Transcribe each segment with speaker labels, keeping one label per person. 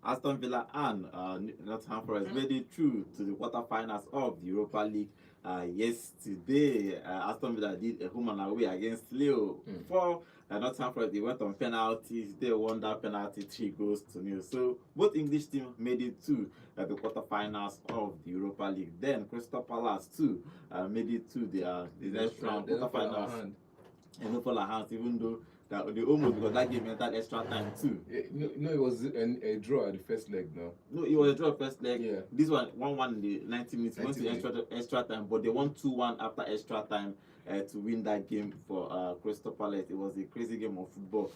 Speaker 1: Aston Villa and Nottingham Forest made it through to the quarterfinals of the Europa League. Yesterday, Aston Villa did a home and away against Leo. For Nottingham Forest, they went on penalties. They won that penalty 3-0. So both English teams made it to the quarterfinals of the Europa League. Then Crystal Palace too made it to the next round quarterfinals. And no fall hands, even though they almost, because that game entered extra time too.
Speaker 2: No, it was a draw at the first leg now.
Speaker 1: No, it was a draw first leg.
Speaker 2: Yeah.
Speaker 1: This one 1-1 in the 90 minutes. Went to extra time, but they won 2-1 after extra time to win that game for Crystal Palace. It was a crazy game of football.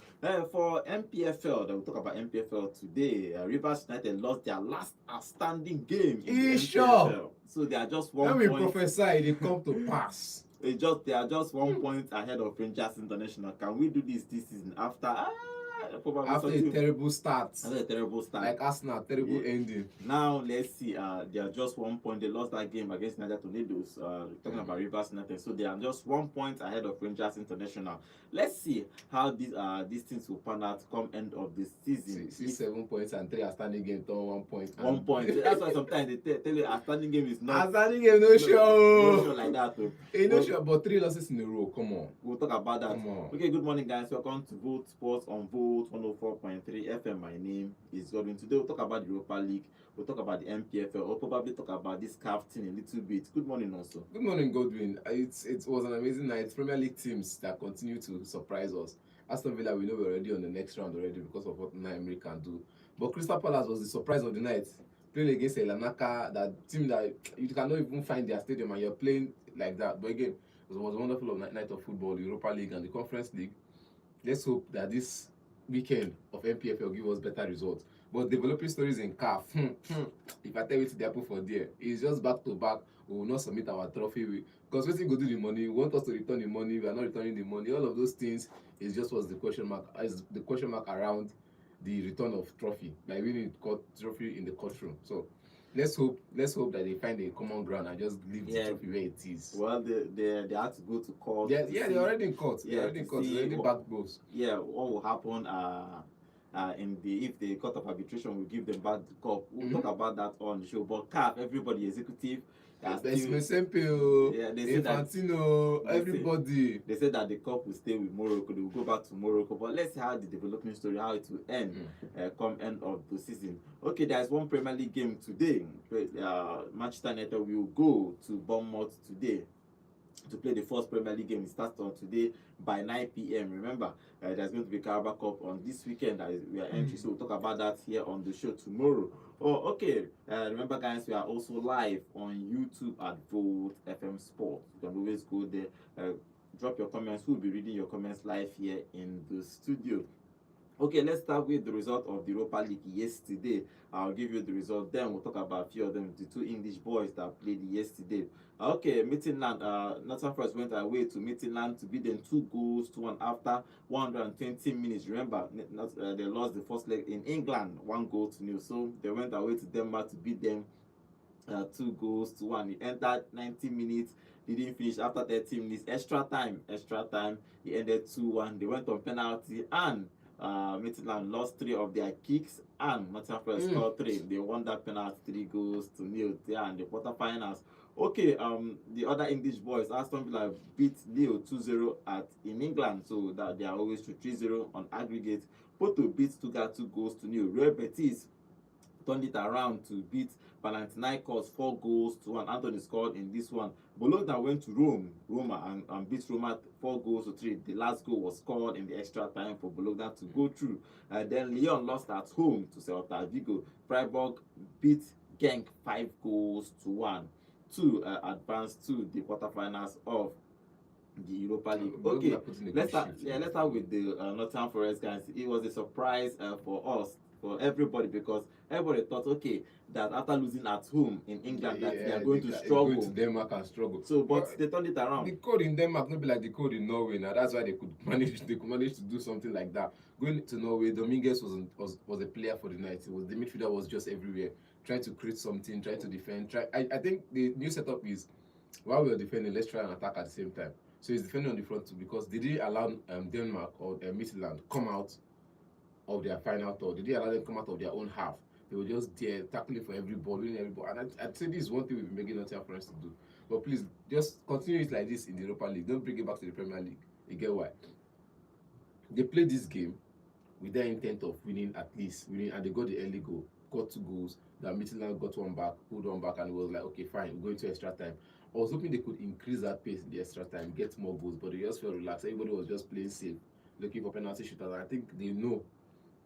Speaker 1: For Npfl, we'll talk about Npfl today. Rivers United lost their last outstanding game in the Npfl. So they are just 1 point.
Speaker 2: When we prophesy, they come to pass.
Speaker 1: They are just 1 point ahead of Rangers International. Can we do this season after
Speaker 2: a terrible start?
Speaker 1: After a terrible start,
Speaker 2: like Arsenal, terrible ending.
Speaker 1: Now let's see. They are just 1 point. They lost that game against Niger Tornadoes. Talking about Rivers United, so they are just 1 point ahead of Rangers International. Let's see how these things will pan out come end of the season.
Speaker 2: 7 points and 3 outstanding games on 1 point.
Speaker 1: 1 point. That's why sometimes they tell you outstanding game is not.
Speaker 2: Outstanding game, no show
Speaker 1: like that.
Speaker 2: No show, but 3 losses in a row. Come on.
Speaker 1: We'll talk about that. Okay, good morning, guys. Welcome to Vote Sports on Vote 104.3 FM. My name is Godwin. Today we'll talk about the Europa League. We'll talk about the Npfl. We'll probably talk about this CAF thing a little bit. Good morning, also.
Speaker 2: Good morning, Godwin. It was an amazing night. Premier League teams that continue to surprise us. Aston Villa, we know we're already on the next round already because of what Emery can do. But Crystal Palace was the surprise of the night. Playing against Elanaka, that team that you cannot even find their stadium, and you're playing like that. But again, it was a wonderful night of football, the Europa League and the Conference League. Let's hope that this weekend of Npfl will give us better results. But developing stories in CAF, if I tell you to the apple for there, it's just back to back. We will not submit our trophy because we go do the money. We want us to return the money. We are not returning the money. All of those things is just was the question mark. Is the question mark around the return of trophy, like winning trophy in the courtroom. So let's hope that they find a common ground and just leave the trophy where it is.
Speaker 1: Well, they have to go to court.
Speaker 2: They're already in court. They're already in court. They're already back both.
Speaker 1: Yeah, what will happen? If the court of arbitration will give them back the cup, we'll talk about that on the show. But CAF, everybody, executive,
Speaker 2: Infantino, everybody.
Speaker 1: They said that the cup will stay with Morocco. They will go back to Morocco. But let's see how the development story, how it will end come end of the season. Okay, there is one Premier League game today. Manchester United will go to Bournemouth today to play the first Premier League game. It starts on today by 9 p.m. Remember, there's going to be Carabao Cup on this weekend that we are entering. So we'll talk about that here on the show tomorrow. Oh, okay. Remember, guys, we are also live on YouTube at Vote FM Sport. You can always go there. Drop your comments. We'll be reading your comments live here in the studio. Okay, let's start with the result of the Europa League yesterday. I'll give you the result. Then we'll talk about a few of them. The 2 English boys that played yesterday. Okay, Midtjylland, Nottingham Forest went away to Midtjylland to beat them 2-1 after 120 minutes. Remember, they lost the first leg in England, 1-0. So they went away to Denmark to beat them 2-1. He entered 90 minutes. He didn't finish after 30 minutes. Extra time. He ended 2-1. They went on penalty and Midtjylland lost 3 of their kicks and Nottingham Forest scored 3. They won that penalty 3-0 there in the quarterfinals. Okay, the other English boys, Aston Villa beat Leo 2-0 in England, so that they are always to 3-0 on aggregate. Porto beat Stuttgart 2-0. Real Betis turned it around to beat Panathinaikos 4-1. Anthony scored in this one. Bologna went to Roma and beat Roma 4-3. The last goal was scored in the extra time for Bologna to go through. Then Lyon lost at home to Celta Vigo. Freiburg beat Genk 5-1 to advance to the quarterfinals of the Europa League. Okay, let's start with the Nottingham Forest guys. It was a surprise for us, for everybody, because everybody thought, okay, that after losing at home in England, that they are going to struggle.
Speaker 2: Going to Denmark and struggle.
Speaker 1: So, but they turned it around.
Speaker 2: The code in Denmark not be like the code in Norway. Now that's why they could manage to do something like that. Going to Norway, Dominguez was a player for the night. The midfielder was just everywhere, trying to create something, trying to defend. I think the new setup is, while we are defending, let's try and attack at the same time. So he's defending on the front too, because they didn't allow Denmark or Midtjylland come out of their final third. They didn't allow them come out of their own half. They were just there tackling for every ball, winning every ball. And I'd say this is one thing we've been making Nottingham Forest to do. But please, just continue it like this in the Europa League. Don't bring it back to the Premier League. You get why? They played this game with their intent of winning, at least winning, and they got the early goal, got 2 goals. That Midtjylland got one back, pulled one back, and it was like, okay, fine, we're going to extra time. I was hoping they could increase that pace in the extra time, get more goals, but they just felt relaxed. Everybody was just playing safe, looking for penalty shooters. And I think they know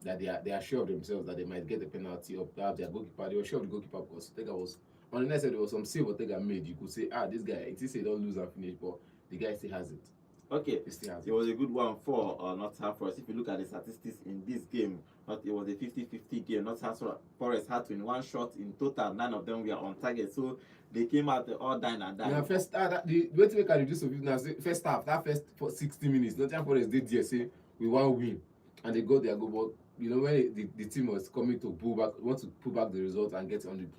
Speaker 2: that they are sure of themselves that they might get the penalty or have their goalkeeper. They were sure of the goalkeeper because Ortega was on the next side. There was some save Ortega made. You could say, this guy, it is say don't lose and finish, but the guy still has it.
Speaker 1: Okay, it was a good one for Nottingham Forest. If you look at the statistics in this game, it was a 50-50 game. Nottingham Forest had 21 shots in total. 9 of them were on target. So they came out all dying and dying.
Speaker 2: Yeah, first the way to make a reduce of it now, first half, that first 60 minutes, Nottingham Forest did there say we want win, and they got their goal. But you know when the team was coming to want to pull back the result and get on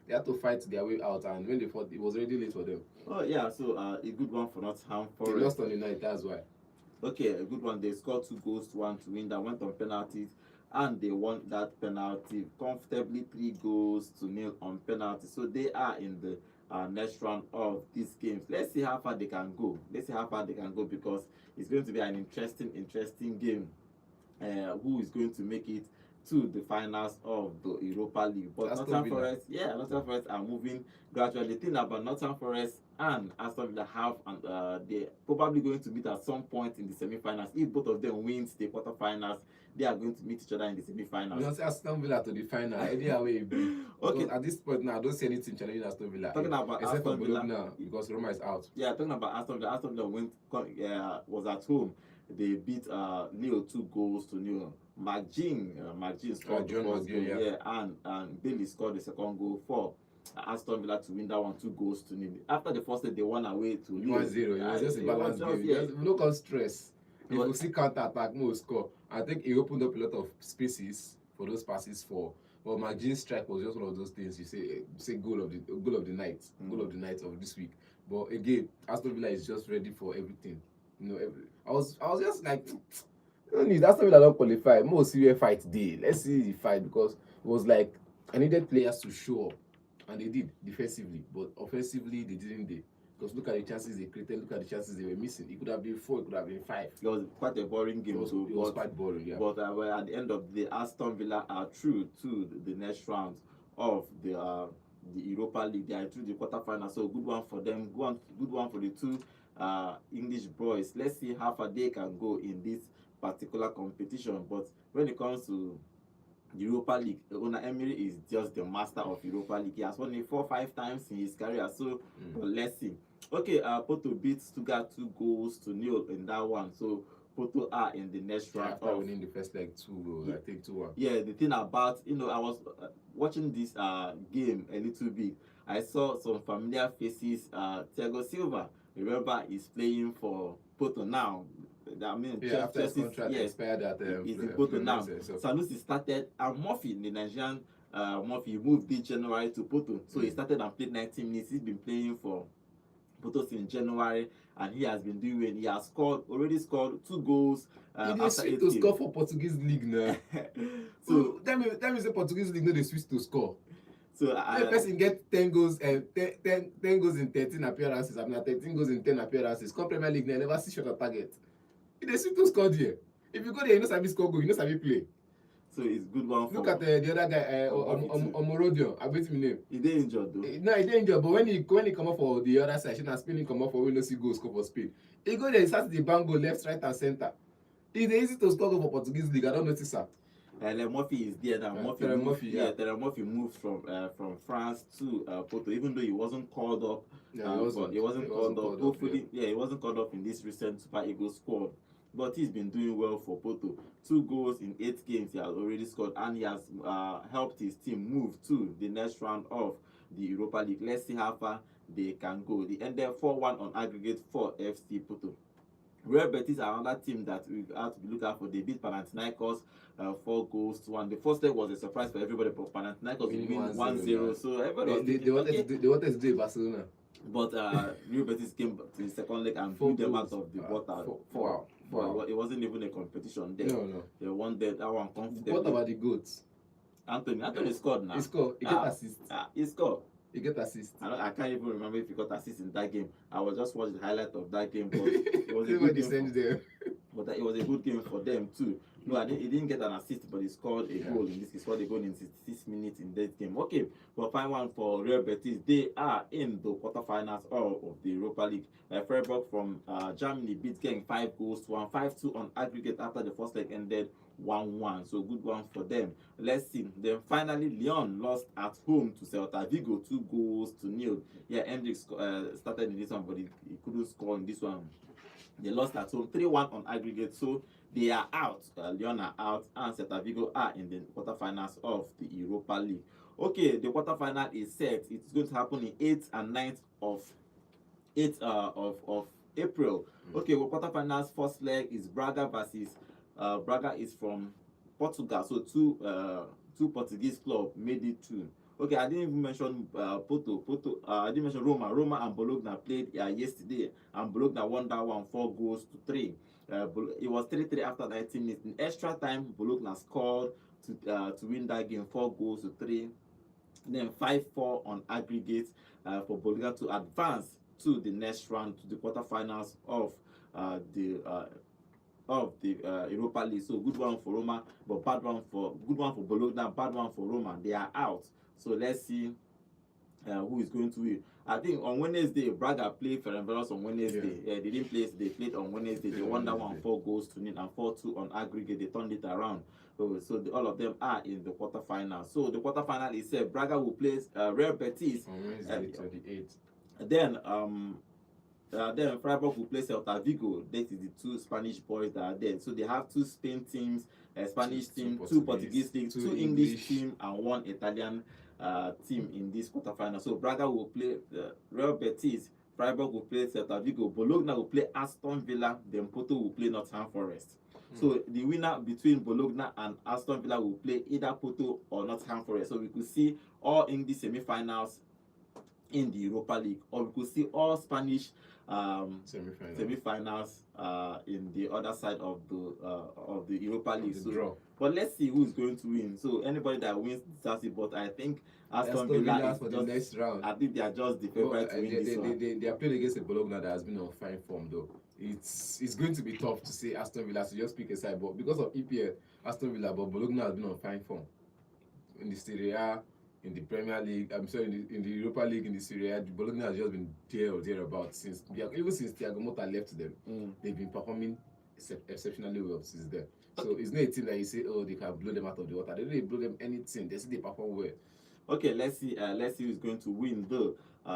Speaker 2: they had to fight their way out, and when they fought, it was already late for them.
Speaker 1: Oh yeah, so a good one for Nottingham Forest.
Speaker 2: They lost on the night, that's why.
Speaker 1: Okay, a good one. They scored 2 goals to 1 to win. That went on penalties, and they won that penalty comfortably, 3-0 on penalty. So they are in the next round of these games. Let's see how far they can go. Because it's going to be an interesting game. Who is going to make it to the finals of the Europa League? But Nottingham Forest are moving gradually. The thing about Nottingham Forest and Aston Villa have, and they're probably going to meet at some point in the semi-finals. If both of them wins the quarterfinals, they are going to meet each other in the semi-finals.
Speaker 2: You don't say Aston Villa to the final. Any way it be. Okay. At this point now, I don't see any team challenging Aston Villa.
Speaker 1: Talking about
Speaker 2: except
Speaker 1: Aston
Speaker 2: for
Speaker 1: Villa
Speaker 2: now, because Roma is out.
Speaker 1: Yeah, talking about Aston Villa. Aston Villa was at home. They beat Lille 2-0. McGinn scored the first goal, and Bailey scored the second goal for Aston Villa to win that one 2-0. After the first leg, they won away to Lille.
Speaker 2: 1-0. It was just a balanced game. No cause stress. If you see counter attack, no score. I think it opened up a lot of spaces for those passes for. But McGinn's strike was just one of those things you say goal of the night of this week. But again, Aston Villa is just ready for everything. You know, I was just like, no need. Aston Villa don't qualify. More serious fight day. Let's see the fight, because it was like I needed players to show up, and they did defensively, but offensively they didn't. Because look at the chances they created, look at the chances they were missing. It could have been 4, it could have been 5.
Speaker 1: It was quite a boring game.
Speaker 2: It was quite boring, yeah.
Speaker 1: But at the end of the day, Aston Villa are through to the next round of the Europa League. They are through the quarterfinals. So good one for them. Good one for the 2 English boys. Let's see how far they can go in this particular competition. But when it comes to the Europa League, Unai Emery is just the master of Europa League. He has won it 4-5 times in his career. So but let's see. Okay, Porto beat Stuttgart 2-0 in that one. So Porto are in the next round.
Speaker 2: After winning the first leg 2-0, I think 2-1.
Speaker 1: Yeah, the thing about, I was watching this game a little bit. I saw some familiar faces. Thiago Silva, remember, is playing for Porto now. I mean,
Speaker 2: after his contract expired at
Speaker 1: he's in Porto now. Sanusi started, and Murphy, the Nigerian Murphy, moved in January to Porto. So he started and played 90 minutes. He's been playing for Porto since January, and he has been doing. He has already scored 2 goals.
Speaker 2: He is sweet to score for Portuguese league now. So that means the Portuguese league no dey sweet to score. So the person get 10 goals and 10 goals in 13 appearances. I mean 13 goals in 10 appearances. Come Premier League, they never see shot at target. It is sweet to score there. If you go there, you know sabi score goal, you know sabi play.
Speaker 1: So it's good one for.
Speaker 2: Look at the other guy, Omorodio. I bet his name.
Speaker 1: He dey injured though.
Speaker 2: No, he dey injured. But when he come up for the other side, Shina Spain come up for when no see goals score for Spain. He go there, he starts the bang goal left, right, and center. It's easy to score goal for Portuguese league. I don't notice that.
Speaker 1: Murphy is there now. Murphy moved from France to Porto, even though he wasn't called up. He wasn't called up. Hopefully, he wasn't called up in this recent Super Eagles squad. But he's been doing well for Porto. 2 goals in 8 games he has already scored, and he has helped his team move to the next round of the Europa League. Let's see how far they can go. They ended 4-1 on aggregate for FC Porto. Real Betis are another team that we have to look out for. They beat Panathinaikos 4-1. The first leg was a surprise for everybody, but Panathinaikos win 1-0. So everybody
Speaker 2: they wanted to do Barcelona.
Speaker 1: But Real Betis came to the second leg and blew them out of the water. Wow. It wasn't even a competition there.
Speaker 2: No.
Speaker 1: They won that one comfortably.
Speaker 2: What about the goats?
Speaker 1: Anthony scored now.
Speaker 2: He scored. He get assist.
Speaker 1: He scored.
Speaker 2: He get assist.
Speaker 1: I can't even remember if he got assist in that game. I was just watching the highlight of that game, but it was a good game. But it was a good game for them too. No, he didn't get an assist, but he scored a goal in this. He scored a goal in 66 minutes in that game. Okay, but final one for Real Betis. They are in the quarterfinals of the Europa League. Freiburg from Germany beat Genk 5-1, 5-2 on aggregate after the first leg ended 1-1. So good one for them. Let's see. Then finally, Lyon lost at home to Celta Vigo 2-0. Yeah, Hendrik started in this one, but he couldn't score in this one. They lost at home 3-1 on aggregate, so they are out. Lyon are out, and Celta Vigo are in the quarterfinals of the Europa League. Okay, the quarterfinal is set. It's going to happen in 8th and 9th of April. Okay, well, quarterfinals first leg is Braga versus Braga is from Portugal, so two Portuguese clubs made it through. Okay, I didn't even mention Porto. I didn't mention Roma. Roma and Bologna played yesterday, and Bologna won that one 4-3. It was 3-3 after 19 minutes. In extra time, Bologna scored to win that game 4-3. Then 5-4 on aggregate for Bologna to advance to the next round, to the quarterfinals of the Europa League. So good one for Roma, but good one for Bologna, bad one for Roma. They are out. So let's see who is going to win. I think on Wednesday, Braga played Ferencváros on Wednesday. Yeah. They didn't play. They played on Wednesday. They won that one 4-0 and 4-2 on aggregate. They turned it around. So all of them are in the quarterfinal. So the quarterfinal is set. Braga will play Real Betis
Speaker 2: on Wednesday,
Speaker 1: 28th. Then Freiburg will play Celta Vigo. That is the two Spanish boys that are there. So they have two Spain teams, Spanish team, two Portuguese teams, two English team, and one Italian team in this quarterfinal. So Braga will play Real Betis, Freiburg will play Celta Vigo, Bologna will play Aston Villa, then Porto will play Nottingham Forest. So the winner between Bologna and Aston Villa will play either Porto or Nottingham Forest. So we could see all English semi-finals in the Europa League, or we could see all Spanish semi-finals in the other side of the Europa League. So, but let's see who's going to win. So anybody that wins deserves it, but I think Aston Villa
Speaker 2: for the next round.
Speaker 1: I think they are just the favorite to win this one.
Speaker 2: They are playing against a Bologna that has been on fine form though. It's going to be tough to say Aston Villa to just pick a side, but because of EPL, Aston Villa, but Bologna has been on fine form in the Serie A, in the Premier League. I'm sorry, in the Europa League, in the Serie A, Bologna has just been there or thereabouts since Thiago Motta left them. They've been performing exceptionally well since then. So it's not a team that you say, oh, they can blow them out of the water. They don't really blow them anything. They say they perform well.
Speaker 1: Okay, let's see who's going to win the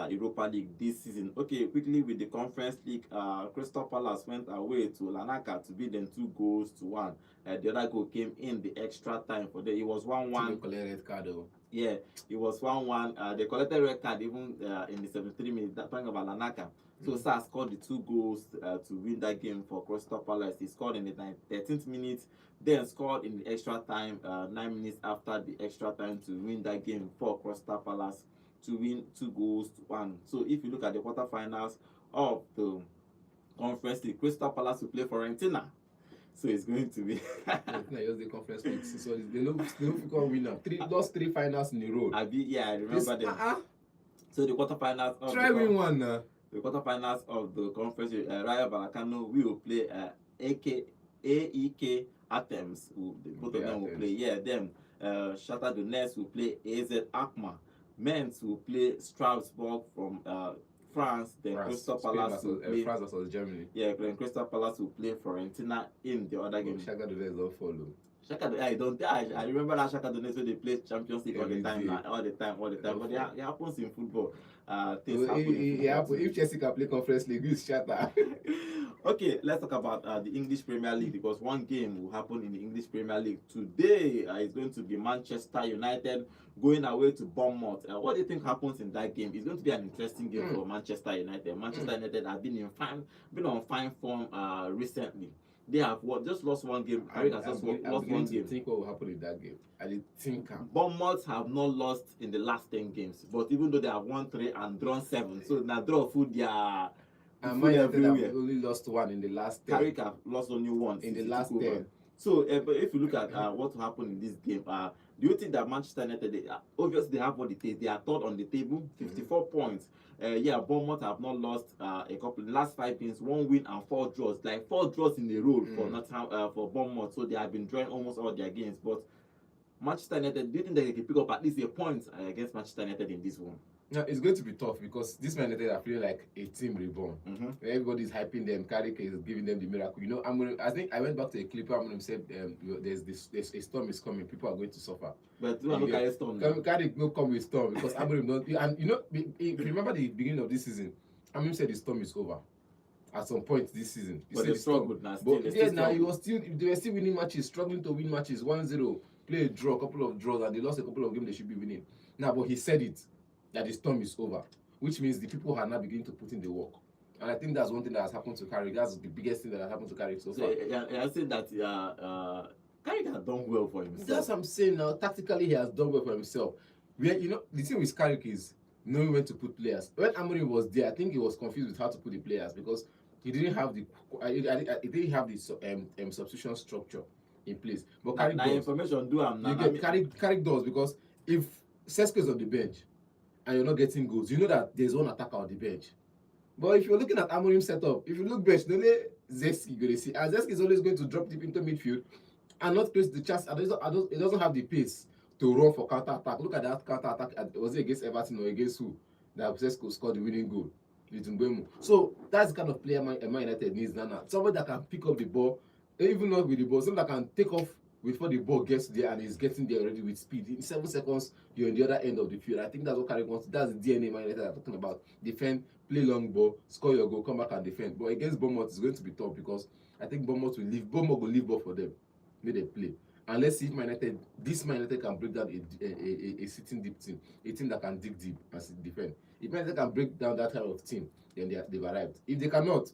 Speaker 1: Europa League this season. Okay, quickly with the Conference League, Crystal Palace went away to Larnaca to beat them 2-1. The other goal came in the extra time for them. It was 1-1.
Speaker 2: Red card though.
Speaker 1: Yeah, it was 1-1. They collected red card even in the 73 minutes. Talking about Larnaca. So Sarr scored the 2 goals to win that game for Crystal Palace. He scored in the 13th minute, then scored in the extra time 9 minutes after the extra time to win that game for Crystal Palace to win 2-1. So if you look at the quarterfinals of the Conference League, Crystal Palace will play Fiorentina. So it's going to be
Speaker 2: just the Conference League. So they don't winner. Lost 3 finals in a row.
Speaker 1: I remember them. So the quarterfinals of
Speaker 2: win one now.
Speaker 1: The quarterfinals of the Conference League, Rayo Vallecano will play AEK Athens. Both of them will play. Yeah, them. Shakhtar Donetsk will play AZ Alkmaar. Mainz will play Strasbourg from France. Then Crystal Palace will play
Speaker 2: France versus Germany.
Speaker 1: Yeah, then Crystal Palace will play Fiorentina in the other game.
Speaker 2: Shakhtar Donetsk don't follow.
Speaker 1: I remember that Shakhtar Donetsk when they play Champions League all the time. But it happens in football. Things happen in football.
Speaker 2: If Chelsea can play Conference League, use Shakhtar.
Speaker 1: Okay, let's talk about the English Premier League, because one game will happen in the English Premier League today. It's going to be Manchester United going away to Bournemouth. What do you think happens in that game? It's going to be an interesting game for Manchester United. Manchester United have been on fine form recently. They have just lost one game.
Speaker 2: I lost one game. Think what will happen in that game. I didn't think.
Speaker 1: Bournemouth have not lost in the last 10 games, but even though they have won 3 and drawn 7, so now draw food their.
Speaker 2: And Man United have only lost 1 in the last 10.
Speaker 1: Carrick have lost only 1
Speaker 2: in the last 10.
Speaker 1: So, but if you look at what happened in this game, Do you think that Manchester United, obviously they have what it takes? They are third on the table, 54 points. Yeah, Bournemouth have not lost a couple. The last 5 games, 1 win and 4 draws. Like 4 draws in a row for Nottingham, for Bournemouth. So they have been drawing almost all their games. But Manchester United, do you think they can pick up at least a point against Manchester United in this one?
Speaker 2: No, it's going to be tough because this Man United are feeling like a team reborn. Everybody's hyping them. Carrick is giving them the miracle. You know, I think I went back to a clip. Said there's a storm is coming. People are going to suffer.
Speaker 1: But do not carry storm.
Speaker 2: Carrick no come with storm because Amorim don't. And you know, if you remember the beginning of this season, Amorim said the storm is over. At some point this season,
Speaker 1: but they struggled now.
Speaker 2: Now they were still winning matches, struggling to win matches 1-0, play a draw, a couple of draws, and they lost a couple of games they should be winning. Now, but he said it. That the storm is over, which means the people are now beginning to put in the work. And I think that's one thing that has happened to Carrick. That's the biggest thing that has happened to Carrick so far.
Speaker 1: I said that Carrick has done well for himself.
Speaker 2: That's what I'm saying now. Tactically, he has done well for himself. You know, the thing with Carrick is knowing when to put players. When Amorim was there, I think he was confused with how to put the players because he didn't have the substitution structure in place. But Carrick does.
Speaker 1: Information do
Speaker 2: Carrick does because if Sesko is on the bench, and you're not getting goals, you know that there's one attacker on the bench. But if you're looking at Amorim's setup, if you look bench, the only Zeski going to see, and Zeski is always going to drop deep into midfield and not create the chance. It doesn't have the pace to run for counter attack. Look at that counter attack. Was it against Everton or against who? That Zeski scored the winning goal. So that's the kind of player Man United needs now. Somebody that can pick up the ball, even not with the ball, somebody that can take off before the ball gets there and is getting there already with speed. In 7 seconds, you're on the other end of the field. I think that's what Carrick wants. That's the DNA Man United are talking about. Defend, play long ball, score your goal, come back and defend. But against Bournemouth, it's going to be tough because I think Bournemouth will leave ball for them. May they play. And let's see if this Man United can break down a sitting deep team, a team that can dig deep and defend. If Man United can break down that kind of team, then they've arrived. If they cannot,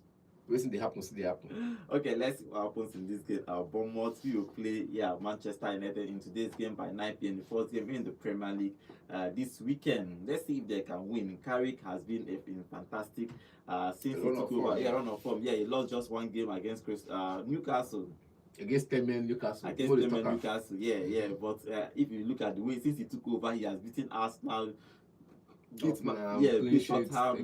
Speaker 2: see they happen.
Speaker 1: Okay, let's see what happens in this game. Bournemouth will play Manchester United in today's game by 9 p.m. the first game in the Premier League this weekend. Let's see if they can win. Carrick has been fantastic since he took over. Run of form. Yeah, he lost just one game against Newcastle.
Speaker 2: Against 10 men Newcastle.
Speaker 1: Yeah. But if you look at the way since he took over, he has beaten Arsenal. Beat Arsenal,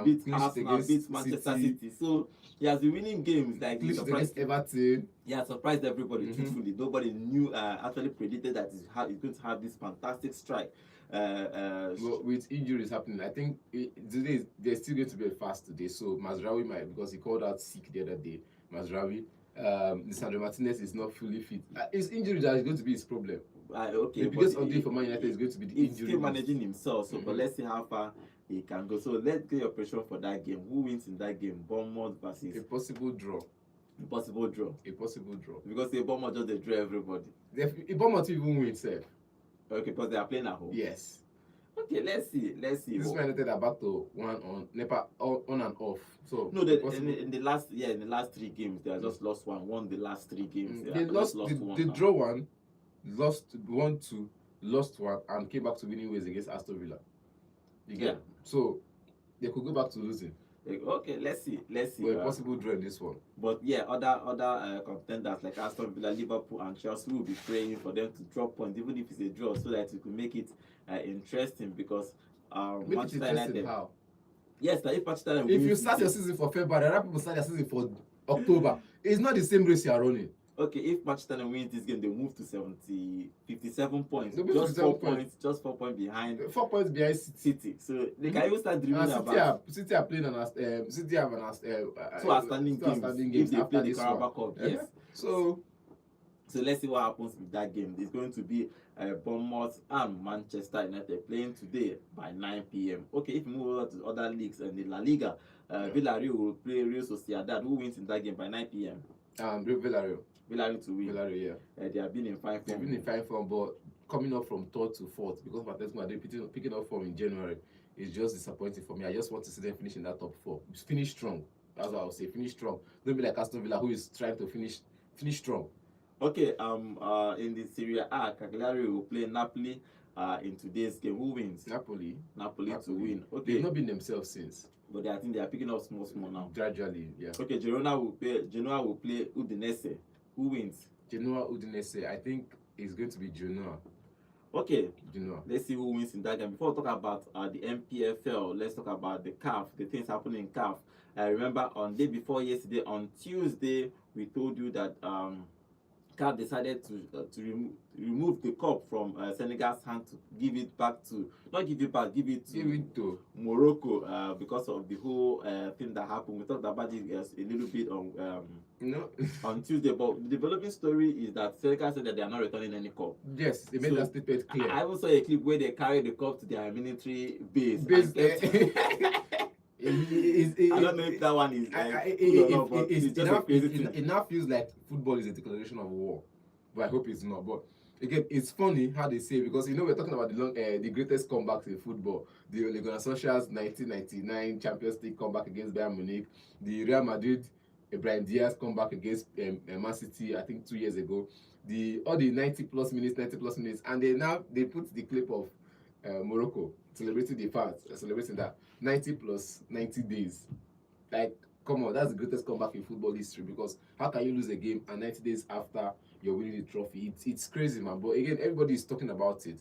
Speaker 1: beat Manchester City. So he has been winning games like he surprised
Speaker 2: Everton.
Speaker 1: He has surprised everybody. Truthfully, nobody knew actually predicted that he's going to have this fantastic strike.
Speaker 2: Well, with injuries happening, I think today there's still going to be a fast today. So Mazraoui might, because he called out sick the other day. Mazraoui, Lisandro Martinez is not fully fit. His injury that is going to be his problem.
Speaker 1: Okay,
Speaker 2: the biggest update for Man United is going to be the injury.
Speaker 1: He's still managing himself, so but let's see how far he can go. So let's get your prediction for that game. Who wins in that game? Bournemouth versus
Speaker 2: a possible draw.
Speaker 1: A possible draw. Because the Bournemouth just they draw everybody.
Speaker 2: If Bournemouth even win itself.
Speaker 1: Okay, because they are playing at home.
Speaker 2: Yes.
Speaker 1: Okay, let's see.
Speaker 2: This Man United are back to on and off. So
Speaker 1: no, in the last 3 games they have just lost one. Won the last 3 games.
Speaker 2: They lost one. They draw one. Lost 1-2, lost 1, and came back to winning ways against Aston Villa. So they could go back to losing.
Speaker 1: Okay, let's see.
Speaker 2: Well, a possible draw in this one.
Speaker 1: But yeah, other contenders like Aston Villa, Liverpool, and Chelsea will be praying for them to drop points, even if it's a draw, so that it could make it interesting. Because Manchester United.
Speaker 2: How?
Speaker 1: Yes, if Manchester United.
Speaker 2: If you start your season for February, other people start their season for October. It's not the same race you are running.
Speaker 1: Okay, if Manchester United wins this game, they move to 57 points.
Speaker 2: Just 4
Speaker 1: points. Just 4 points behind.
Speaker 2: 4 points behind
Speaker 1: City. So they can even start dreaming about.
Speaker 2: City are playing City have
Speaker 1: two outstanding games if they play the Carabao Cup. Yes.
Speaker 2: So
Speaker 1: let's see what happens with that game. It's going to be Bournemouth and Manchester United playing today by 9 p.m. Okay, if we move over to other leagues and the La Liga, Villarreal will play Real Sociedad. Who wins in that game by 9 p.m.? Villarreal to win.
Speaker 2: Villarreal,
Speaker 1: they have been in fine form.
Speaker 2: They've been in fine form, but coming up from 3rd to 4th, because Atletico Madrid picking up form in January is just disappointing for me. I just want to see them finish in that top 4. Finish strong. That's what I would say. Finish strong. Don't be like Aston Villa, who is trying to finish strong.
Speaker 1: Okay. In the Serie A, Cagliari will play Napoli. In today's game, who wins?
Speaker 2: Napoli to
Speaker 1: win. Okay.
Speaker 2: They've not been themselves since.
Speaker 1: But I think they are picking up small now.
Speaker 2: Gradually, yeah.
Speaker 1: Okay, Genoa will play Udinese. Who wins?
Speaker 2: Genoa Udinese. I think it's going to be Genoa.
Speaker 1: Okay,
Speaker 2: You know.
Speaker 1: let's see who wins in that game. Before we talk about the Npfl, let's talk about the CAF, the things happening in CAF. I remember on day before yesterday, on Tuesday, we told you that CAF decided to remove the cup from Senegal's hand to give it back to, not give it back, give it to Morocco because of the whole thing that happened. We talked about it a little bit
Speaker 2: No.
Speaker 1: on Tuesday, but the developing story is that Senegal said that they are not returning any cup.
Speaker 2: Yes, they made
Speaker 1: So,
Speaker 2: that statement clear.
Speaker 1: I even saw a clip where they carried the cup to their military base.
Speaker 2: Base,
Speaker 1: And kept I don't know if that one is cool or not, but it's just a crazy thing.
Speaker 2: it now feels like football is a declaration of war, but I hope it's not. But again, it's funny how they say, because we're talking about the greatest comebacks in football, the Ole Gunnar Solskjaer's 1999 Champions League comeback against Bayern Munich, the Real Madrid Ibrahim Diaz comeback against Man City, I think 2 years ago, all the 90 plus minutes, and they put the clip of Morocco celebrating the fact, celebrating that 90 plus 90 days. Like, come on, that's the greatest comeback in football history, because how can you lose a game and 90 days after you're winning the trophy? It's crazy, man. But again, everybody is talking about it.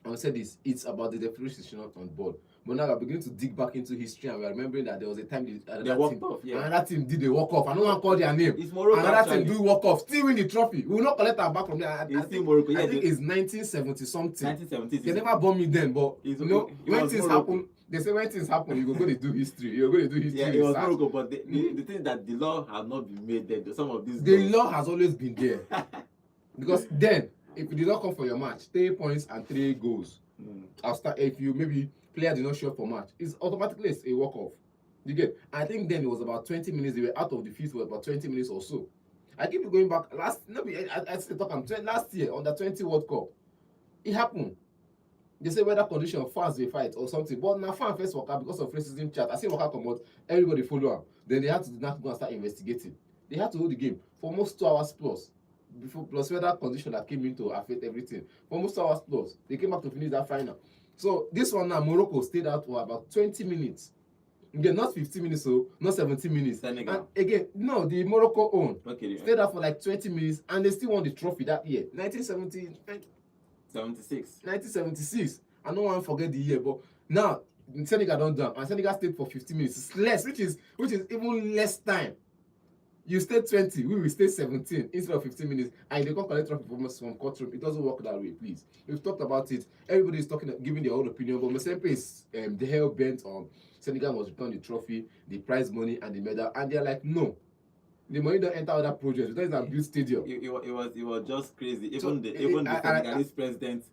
Speaker 2: I said this, it's about the definition on board. But now we're beginning to dig back into history, and we're remembering that there was a time another team did a walk off. I don't want to call their name.
Speaker 1: It's Morocco.
Speaker 2: Another team do walk off, still win the trophy. We will not collect our back from there. I
Speaker 1: think Morocco.
Speaker 2: I think it's 1970 something.
Speaker 1: 1970.
Speaker 2: They never bomb me then, but when things happen, they say when things happen, you're going to do history. You're going to do history.
Speaker 1: Yeah, it was Morocco, but the thing is that the law has not been made there. Some of these.
Speaker 2: The law has always been there, because then if you did not come for your match, 3 points and 3 goals. After, if you maybe player did not show up for match, it's automatically a walk off. You get? I think then it was about 20 minutes. They were out of the field for about 20 minutes or so. I keep going back. Last year on the 20 World Cup, it happened. They say weather condition, fans they fight or something. But now fan first worker because of racism chat. I see worker come out, everybody follow them. Then they had to not go and start investigating. They had to hold the game for almost 2 hours plus. Plus weather condition that came in to affect everything. For almost 2 hours plus. They came back to finish that final. So this one now, Morocco stayed out for about 20 minutes. Again, not 15 minutes, so not 17 minutes.
Speaker 1: Senegal.
Speaker 2: And again, no, the Morocco own.
Speaker 1: Okay.
Speaker 2: Stayed out for like 20 minutes, and they still won the trophy that year. 1976. I don't want to forget the year, but now Senegal don't done, and Senegal stayed for 15 minutes. It's less, which is even less time. You stay 20, we will stay 17 instead of 15 minutes, and they can't collect trophy from courtroom. It doesn't work that way, please. We've talked about it. Everybody is giving their own opinion, but Mesempe is the hell bent on Senegal must return the trophy, the prize money, and the medal, and they're like, no. The money don't enter other projects. That is a built stadium.
Speaker 1: It was just crazy. Even the Senegalese president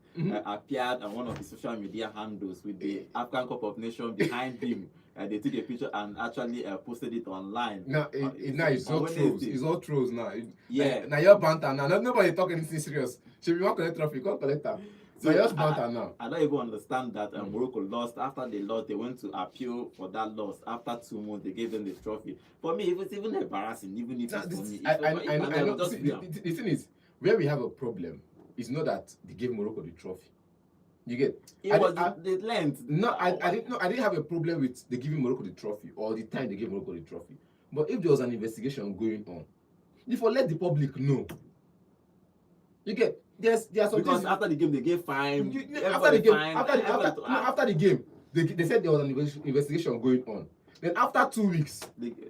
Speaker 1: appeared on one of the social media handles with the African Cup of Nations behind him. They took a picture and actually posted it online.
Speaker 2: Now it's all trolls. It's all trolls now. Now you're banter now. Nobody talk anything serious. Should be one collect trophy, can't collect that. So just banter now.
Speaker 1: I don't even understand that Morocco lost. After they lost, they went to appeal for that loss. After 2 months, they gave them the trophy. For me, it was even embarrassing, even if it's for me.
Speaker 2: I know. The thing is, where we have a problem is not that they gave Morocco the trophy. You get?
Speaker 1: It was the length.
Speaker 2: No, I didn't have a problem with they giving Morocco the trophy or the time they gave Morocco the trophy. But if there was an investigation going on, if I let the public know, you get? There are some
Speaker 1: because
Speaker 2: things,
Speaker 1: after the game they gave fine.
Speaker 2: After the game, they said there was an investigation going on. Then after 2 weeks,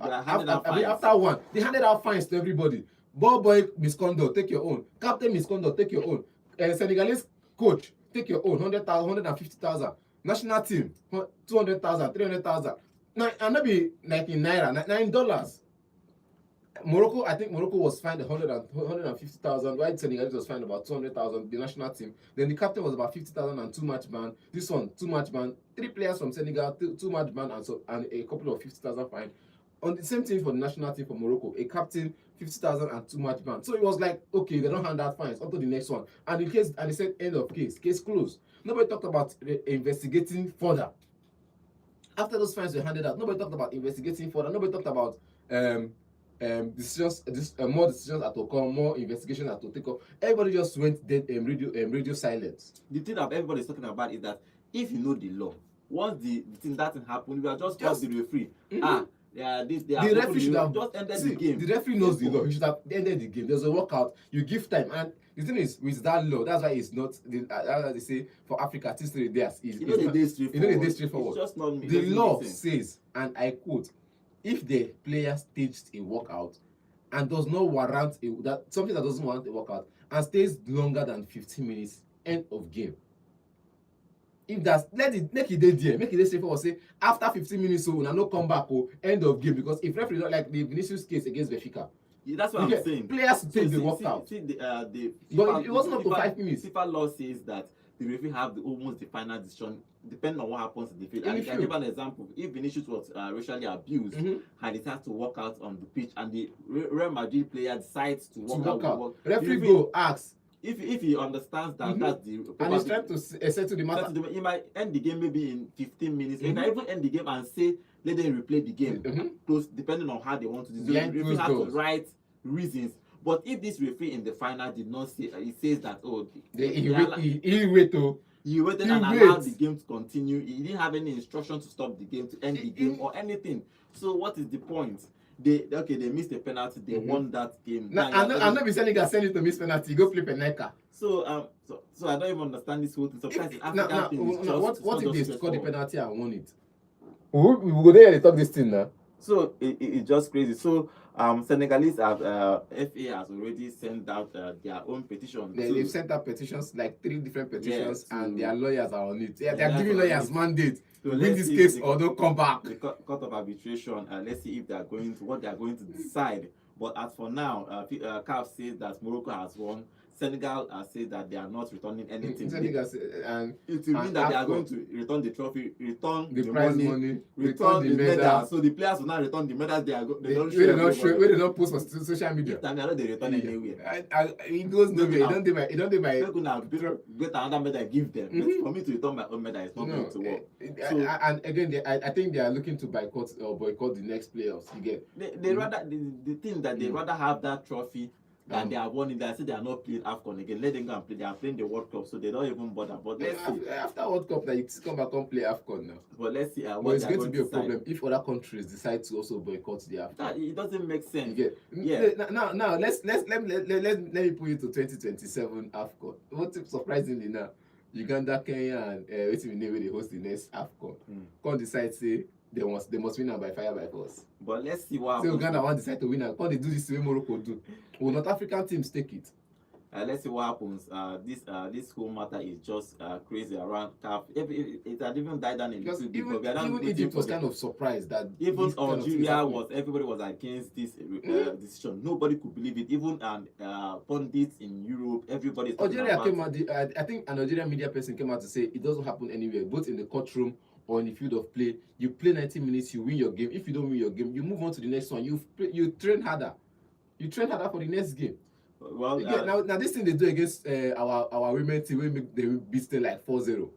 Speaker 2: after one, they handed out fines to everybody. Ball boy misconduct, take your own. Captain misconduct, take your own. Senegalese coach, take your own. 100,000, 150,000. National team, 200,000, 300,000. Now, and maybe like in naira, $9. Morocco, I think Morocco was fined 150,000. While Senegal was fined about 200,000. The national team. Then the captain was about 50,000 and 2-match ban. This one 2-match ban. 3 players from Senegal, 2-match ban, and a couple of 50,000 fine. On the same thing for the national team for Morocco, a captain 50,000 and 2-match ban. So it was like, okay, they don't hand out fines up to the next one. And they said end of case closed. Nobody talked about investigating further. After those fines were handed out, nobody talked about investigating further. Nobody talked about more decisions had to come, more investigations had to take up. Everybody just went dead, radio silence.
Speaker 1: The thing that everybody's talking about is that if you know the law, once that thing happened, you are just the referee.
Speaker 2: The referee should have
Speaker 1: just ended
Speaker 2: see,
Speaker 1: the game.
Speaker 2: The referee knows the law. He should have ended the game. There's a walkout. You give time, and the thing is with that law, that's why it's not. That's why they say for Africa, this three days is.
Speaker 1: You know the day straightforward. It's just not me.
Speaker 2: The law says, and I quote, if the player staged a walkout and does not warrant something that doesn't warrant a walkout and stays longer than 15 minutes, end of game. If that's make it dey straightforward. Say after 15 minutes, so una no come back, end of game. Because if referee not like the Vinicius case against Benfica,
Speaker 1: that's what I'm saying.
Speaker 2: Players take the walkout. But it wasn't up to 5 minutes.
Speaker 1: FIFA law says that the referee have almost the final decision depending on what happens in the field. And I can give an example. If Vinicius was racially abused and it has to walk out on the pitch, and the Real Madrid player decides to walk out,
Speaker 2: referee go ask.
Speaker 1: If he understands that that's the
Speaker 2: and he's trying to settle the matter,
Speaker 1: he might end the game maybe in 15 minutes. He might even end the game and say let them replay the game close, depending on how they want to do. The referee has to write reasons. But if this referee in the final did not say, he says that he waited and allowed the game to continue. He didn't have any instruction to stop the game, to end the game or anything. So what is the point? They missed a penalty. They won that game.
Speaker 2: I'm not be saying you send it to miss penalty. Go play penalty.
Speaker 1: So I don't even understand this whole thing. Sometimes
Speaker 2: what if they scored the penalty and won it? We will go there and talk this thing now.
Speaker 1: So it's just crazy. So Senegalese FA has already sent out their own petition.
Speaker 2: They've sent out petitions, like 3 different petitions, and their lawyers are on it. They are giving lawyers mandate to win this case or don't come back.
Speaker 1: The court of arbitration. Let's see if they are going to what they are going to decide. But as for now, CAF says that Morocco has won. Senegal says that they are not returning anything. It will mean that they are going to return the trophy, return the prize money, return the medal. So the players will not return the medals.
Speaker 2: They don't post on social media.
Speaker 1: They don't return anywhere.
Speaker 2: It goes nowhere. It don't do my.
Speaker 1: Get another medal, give them. But for me to return my own medal is not going to work.
Speaker 2: And again, I think they are looking to boycott the next playoffs. You get.
Speaker 1: They rather the thing that they rather have that trophy than they are warning. They say they are not playing AFCON again. Let them go and play. They are playing the World Cup, so they don't even bother. But let's see.
Speaker 2: After World Cup, you come back and play AFCON now.
Speaker 1: But let's see.
Speaker 2: It's going to be a problem if other countries decide to also boycott the AFCON.
Speaker 1: It doesn't make sense.
Speaker 2: Now let me put you to 2027 AFCON. What surprisingly now, Uganda, Kenya, and they host the next AFCON. Can't decide say they must win by fire by force.
Speaker 1: But let's see what happens.
Speaker 2: So Uganda want decide to win. Can't they do this the way Morocco do? Will North African teams take it?
Speaker 1: Let's see what happens. This whole matter is just crazy around CAF. It had even died down in the field.
Speaker 2: Even Egypt was kind of surprised that
Speaker 1: even Algeria everybody was against this decision. Nobody could believe it. Even pundits in Europe, everybody.
Speaker 2: Algeria came out. I think an Algerian media person came out to say it doesn't happen anywhere, both in the courtroom or in the field of play. You play 90 minutes, you win your game. If you don't win your game, you move on to the next one. You train harder. You train harder for the next game.
Speaker 1: Well,
Speaker 2: now this thing they do against our women team, we make they beat them like 4-0.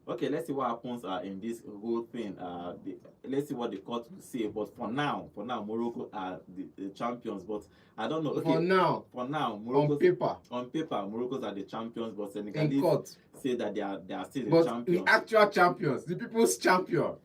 Speaker 1: Okay, let's see what happens in this whole thing. Let's see what the court will say. But for now, Morocco are the champions. But I don't know. Okay, for now, Morocco on paper, Morocco are the champions. But Senegalese say that they are still the champions.
Speaker 2: The actual champions, the people's champion.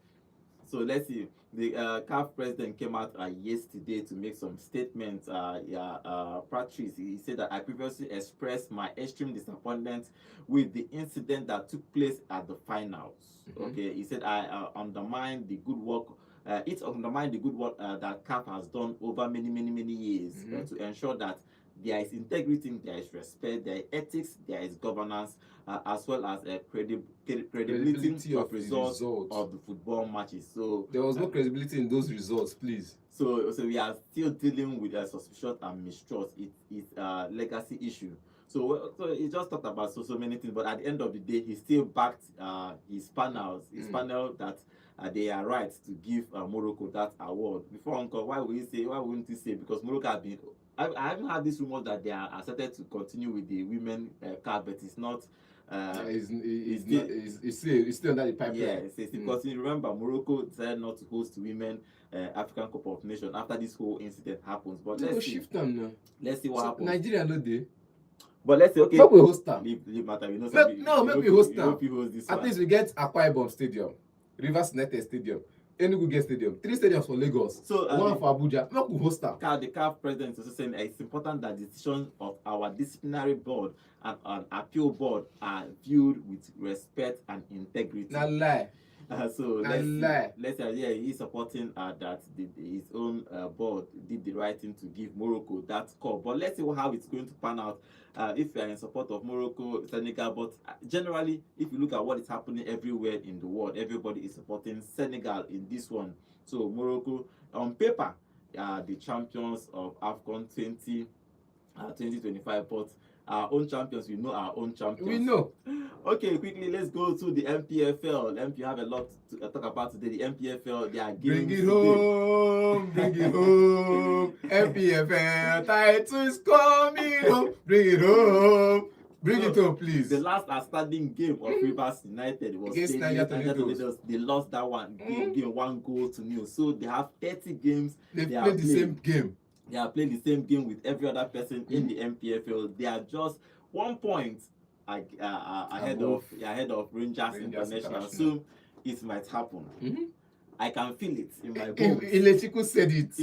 Speaker 1: So let's see. The CAF president came out yesterday to make some statements. Patrice, he said that I previously expressed my extreme disappointment with the incident that took place at the finals. Okay, he said I undermined the good work. It undermined the good work that CAF has done over many years to ensure that there is integrity, there is respect, there is ethics, there is governance, as well as credibility of results of the football matches. So
Speaker 2: there was no credibility in those results, please.
Speaker 1: So we are still dealing with suspicion and mistrust. It's a legacy issue. So he just talked about so many things, but at the end of the day, he still backed his panel that they are right to give Morocco that award. Before Uncle, why wouldn't he say? Because Morocco have been. I haven't had this rumor that they are accepted to continue with the women card, but it's not.
Speaker 2: It's still under the pipeline.
Speaker 1: Yeah, because you remember Morocco decided not to host women African Cup of Nations after this whole incident happens. But let's see.
Speaker 2: Shift them now.
Speaker 1: Let's see what happens.
Speaker 2: Nigeria no dey.
Speaker 1: But let's say okay.
Speaker 2: Make we host them.
Speaker 1: Leave matter.
Speaker 2: Make we host them.
Speaker 1: At
Speaker 2: least we get Akwa Ibom Stadium, Rivers United Stadium, Enugu get stadium, 3 stadiums for Lagos,
Speaker 1: So,
Speaker 2: one for Abuja. Make we host am.
Speaker 1: The CAF president is also saying it's important that decisions of our disciplinary board and an appeal board are viewed with respect and integrity.
Speaker 2: Na lie.
Speaker 1: So let's say yeah, he's supporting that his own board did the right thing to give Morocco that call. But let's see how it's going to pan out. If you are in support of Morocco, Senegal, but generally, if you look at what is happening everywhere in the world, everybody is supporting Senegal in this one. So Morocco, on paper, the champions of AFCON 2025, but our own champions, we know our own champions.
Speaker 2: We know.
Speaker 1: Okay, quickly, let's go to the Npfl. You have a lot to talk about today. The Npfl, they are games
Speaker 2: Bring it home, bring it home. Npfl title is coming home. Bring it home. Bring it home, please.
Speaker 1: The last outstanding game of Rivers United was
Speaker 2: against Niger Tornadoes.
Speaker 1: They lost that one game 1-0. So they have 30 games.
Speaker 2: They played the same game.
Speaker 1: They are playing the same game with every other person in the Npfl. They are just 1 point ahead of Rangers International. So it might happen. I can feel it in my bones.
Speaker 2: Iletiku said it.